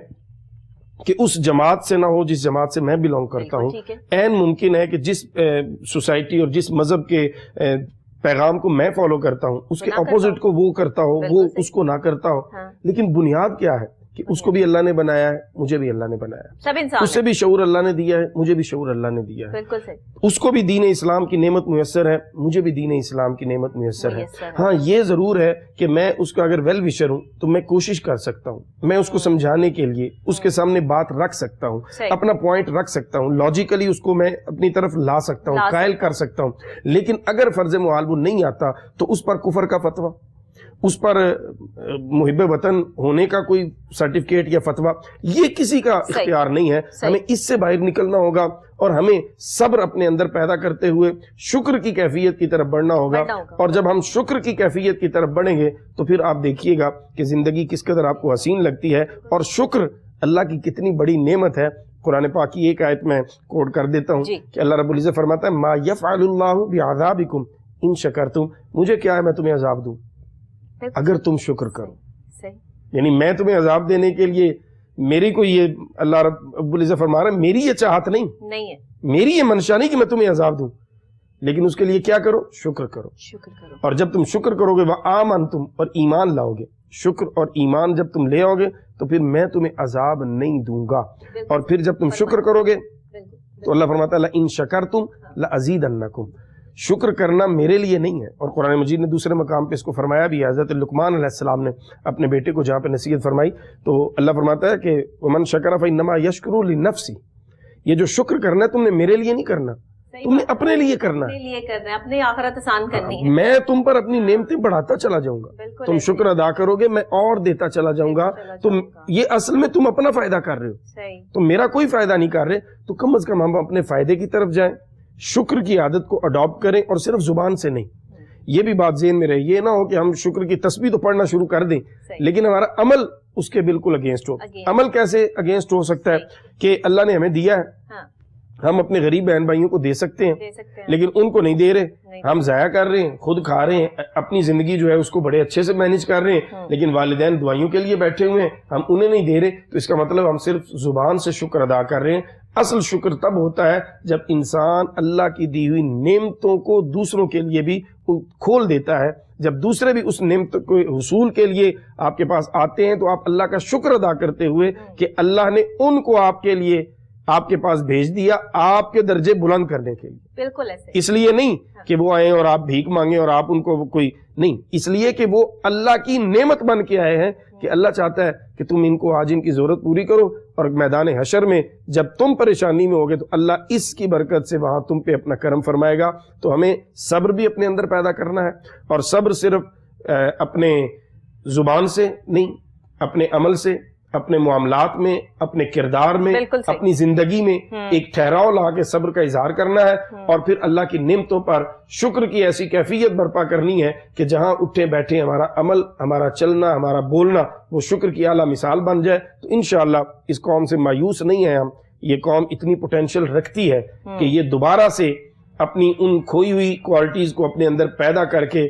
کہ اس جماعت سے نہ ہو جس جماعت سے میں بلونگ کرتا ہوں, عین ممکن ہے کہ جس سوسائٹی اور جس مذہب کے پیغام کو میں فالو کرتا ہوں اس کے اپوزٹ کو وہ کرتا ہو, وہ اس کو نہ کرتا ہو. لیکن بنیاد کیا ہے کہ اس کو بھی اللہ نے بنایا ہے, مجھے بھی اللہ نے بنایا ہے, اس سے بھی شعور اللہ نے دیا ہے, مجھے بھی شعور اللہ نے دیا ہے. اس کو بھی دین اسلام کی نعمت میسر ہے, مجھے بھی دین اسلام کی نعمت میسر ہے. ہاں یہ ضرور ہے کہ میں اس کا اگر ویل وشر ہوں تو میں کوشش کر سکتا ہوں, میں اس کو سمجھانے کے لیے اس کے سامنے بات رکھ سکتا ہوں, اپنا پوائنٹ رکھ سکتا ہوں, لاجیکلی اس کو میں اپنی طرف لا سکتا ہوں, قائل کر سکتا ہوں. لیکن اگر فرض محال وہ نہیں آتا تو اس پر کفر کا فتویٰ, اس پر محب وطن ہونے کا کوئی سرٹیفکیٹ یا فتویٰ, یہ کسی کا اختیار نہیں ہے. ہمیں اس سے باہر نکلنا ہوگا اور ہمیں صبر اپنے اندر پیدا کرتے ہوئے شکر کی کیفیت کی طرف بڑھنا ہوگا. اور جب ہم شکر کی کیفیت کی طرف بڑھیں گے تو پھر آپ دیکھیے گا کہ زندگی کس قدر آپ کو حسین لگتی ہے, اور شکر اللہ کی کتنی بڑی نعمت ہے. قرآن پاک کی ایک آیت میں کوٹ کر دیتا ہوں کہ اللہ رب العزت فرماتا ہے ما یفعل اللہ بعذابکم ان شکرتم, مجھے کیا ہے میں تمہیں عذاب دوں اگر تم شکر کرو. یعنی میں تمہیں عذاب دینے کے لیے میری کوئی یہ اللہ رب العزت فرما رہا ہے میری یہ چاہت نہیں ہے, میری یہ منشا نہیں کہ میں تمہیں عذاب دوں, لیکن اس کے لیے کیا کرو, شکر کرو. اور جب تم شکر کرو گے وآمنتم, اور ایمان لاؤ گے, شکر اور ایمان جب تم لے آؤ گے تو پھر میں تمہیں عذاب نہیں دوں گا. اور پھر جب تم شکر کرو گے تو اللہ فرماتا ہے لئن شکرتم لأزیدنکم, شکر کرنا میرے لیے نہیں ہے. اور قرآن مجید نے دوسرے مقام پہ اس کو فرمایا بھی ہے. حضرت لقمان علیہ السلام نے اپنے بیٹے کو جہاں پہ نصیحت فرمائی تو اللہ فرماتا ہے کہ ومن شکر فانما یشکر لنفسی، یہ جو شکر کرنا ہے تم نے میرے لیے نہیں کرنا، تم نے اپنے لیے کرنا ہے، اپنی آخرت آسان کرنی ہے. میں تم پر اپنی نعمتیں بڑھاتا چلا جاؤں گا، تم شکر ادا کرو گے میں اور دیتا چلا جاؤں گا. تم یہ اصل میں تم اپنا فائدہ کر رہے ہو، تم میرا کوئی فائدہ نہیں کر رہے، تو کم از کم ہم اپنے فائدے کی طرف جائیں، شکر کی عادت کو اڈاپٹ کریں، اور صرف زبان سے نہیں. یہ بھی بات ذہن میں رہے، یہ نہ ہو کہ ہم شکر کی تسبیح تو پڑھنا شروع کر دیں لیکن ہمارا عمل اس کے بالکل اگینسٹ ہو. عمل کیسے اگینسٹ ہو سکتا ہے کہ اللہ نے ہمیں دیا ہے، ہم اپنے غریب بہن بھائیوں کو دے سکتے ہیں لیکن ان کو نہیں دے رہے، ہم ضائع کر رہے ہیں، خود کھا رہے ہیں، اپنی زندگی جو ہے اس کو بڑے اچھے سے مینج کر رہے ہیں لیکن والدین دعائیوں کے لیے بیٹھے ہوئے ہیں، ہم انہیں نہیں دے رہے. تو اس کا مطلب ہم صرف زبان سے شکر ادا کر رہے ہیں. اصل شکر تب ہوتا ہے جب انسان اللہ کی دی ہوئی نعمتوں کو دوسروں کے لیے بھی کھول دیتا ہے. جب دوسرے بھی اس نعمت کو حصول کے لیے آپ کے پاس آتے ہیں تو آپ اللہ کا شکر ادا کرتے ہوئے کہ اللہ نے ان کو آپ کے لیے آپ کے پاس بھیج دیا آپ کے درجے بلند کرنے کے لیے. بالکل ایسے، اس لیے نہیں کہ وہ آئیں اور آپ بھیک مانگیں اور آپ ان کو کوئی نہیں، اس لیے کہ وہ اللہ کی نعمت بن کے آئے ہیں کہ اللہ چاہتا ہے کہ تم ان کو آج ان کی ضرورت پوری کرو اور میدان حشر میں جب تم پریشانی میں ہوگے تو اللہ اس کی برکت سے وہاں تم پہ اپنا کرم فرمائے گا. تو ہمیں صبر بھی اپنے اندر پیدا کرنا ہے، اور صبر صرف اپنے زبان سے نہیں، اپنے عمل سے، اپنے معاملات میں، اپنے کردار میں، اپنی زندگی میں ایک ٹھہراؤ لا کے صبر کا اظہار کرنا ہے، اور پھر اللہ کی نعمتوں پر شکر کی ایسی کیفیت برپا کرنی ہے کہ جہاں اٹھے بیٹھے ہمارا عمل، ہمارا چلنا، ہمارا بولنا وہ شکر کی اعلیٰ مثال بن جائے. تو انشاءاللہ اس قوم سے مایوس نہیں ہیں ہم، یہ قوم اتنی پوٹینشیل رکھتی ہے کہ یہ دوبارہ سے اپنی ان کھوئی ہوئی کوالٹیز کو اپنے اندر پیدا کر کے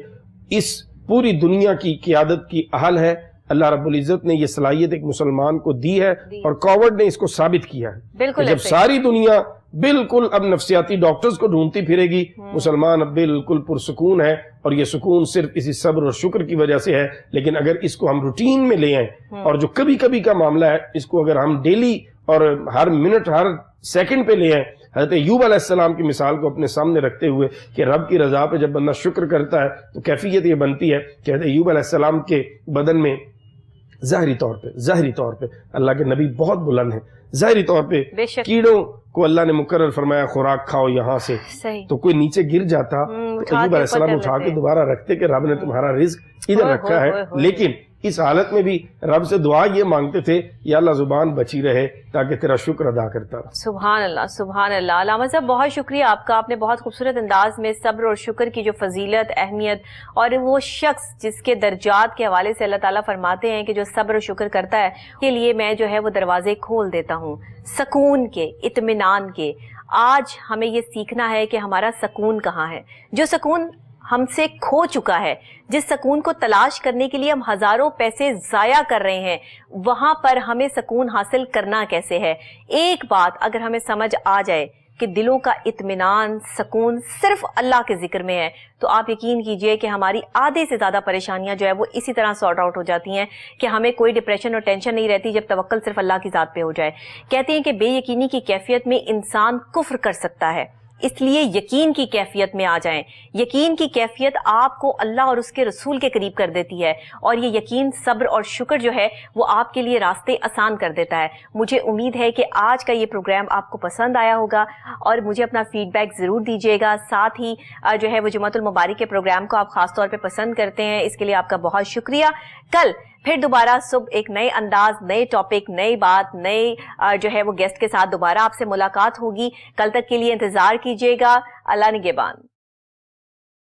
اس پوری دنیا کی قیادت کی اہل ہے. اللہ رب العزت نے یہ صلاحیت ایک مسلمان کو دی ہے اور کووڈ نے اس کو ثابت کیا ہے کہ جب ساری دنیا بالکل اب نفسیاتی ڈاکٹرز کو ڈھونڈتی پھرے گی، مسلمان اب بالکل پرسکون ہے، اور یہ سکون صرف اسی صبر اور شکر کی وجہ سے ہے. لیکن اگر اس کو ہم روٹین میں لے آئیں اور جو کبھی کبھی کا معاملہ ہے اس کو اگر ہم ڈیلی اور ہر منٹ ہر سیکنڈ پہ لے آئیں، حضرت ایوب علیہ السلام کی مثال کو اپنے سامنے رکھتے ہوئے کہ رب کی رضا پہ جب بندہ شکر کرتا ہے تو کیفیت یہ بنتی ہے کہ حضرت ایوب علیہ السلام کے بدن میں ظاہری طور پہ اللہ کے نبی بہت بلند ہیں، ظاہری طور پہ کیڑوں کو اللہ نے مقرر فرمایا خوراک کھاؤ یہاں سے، تو کوئی نیچے گر جاتا تو ایوب علیہ السلام اٹھا کے دوبارہ رکھتے کہ رب نے تمہارا رزق ادھر رکھا ہے. لیکن اس حالت میں بھی رب سے دعا یہ مانگتے تھے یا اللہ زبان بچی رہے تاکہ تیرا شکر ادا کرتا رہا. سبحان اللہ سبحان اللہ. علامہ صاحب بہت شکریہ آپ کا، آپ نے بہت خوبصورت انداز میں صبر اور شکر کی جو فضیلت، اہمیت، اور وہ شخص جس کے درجات کے حوالے سے اللہ تعالیٰ فرماتے ہیں کہ جو صبر اور شکر کرتا ہے کے لیے میں جو ہے وہ دروازے کھول دیتا ہوں سکون کے، اطمینان کے. آج ہمیں یہ سیکھنا ہے کہ ہمارا سکون کہاں ہے، جو سکون ہم سے کھو چکا ہے، جس سکون کو تلاش کرنے کے لیے ہم ہزاروں پیسے ضائع کر رہے ہیں، وہاں پر ہمیں سکون حاصل کرنا کیسے ہے. ایک بات اگر ہمیں سمجھ آ جائے کہ دلوں کا اطمینان، سکون صرف اللہ کے ذکر میں ہے، تو آپ یقین کیجئے کہ ہماری آدھے سے زیادہ پریشانیاں جو ہے وہ اسی طرح سارٹ آؤٹ ہو جاتی ہیں کہ ہمیں کوئی ڈپریشن اور ٹینشن نہیں رہتی جب توکل صرف اللہ کی ذات پہ ہو جائے. کہتے ہیں کہ بے یقینی کی کیفیت میں انسان کفر کر سکتا ہے، اس لیے یقین کی کیفیت میں آ جائیں. یقین کی کیفیت آپ کو اللہ اور اس کے رسول کے قریب کر دیتی ہے، اور یہ یقین، صبر اور شکر جو ہے وہ آپ کے لیے راستے آسان کر دیتا ہے. مجھے امید ہے کہ آج کا یہ پروگرام آپ کو پسند آیا ہوگا، اور مجھے اپنا فیڈ بیک ضرور دیجیے گا. ساتھ ہی جو ہے وہ جمعۃ المبارک کے پروگرام کو آپ خاص طور پہ پسند کرتے ہیں، اس کے لیے آپ کا بہت شکریہ. کل پھر دوبارہ صبح ایک نئے انداز، نئے ٹاپک، نئی بات، نئے جو ہے وہ گیسٹ کے ساتھ دوبارہ آپ سے ملاقات ہوگی. کل تک کے لیے انتظار کیجیے گا. اللہ نگہبان.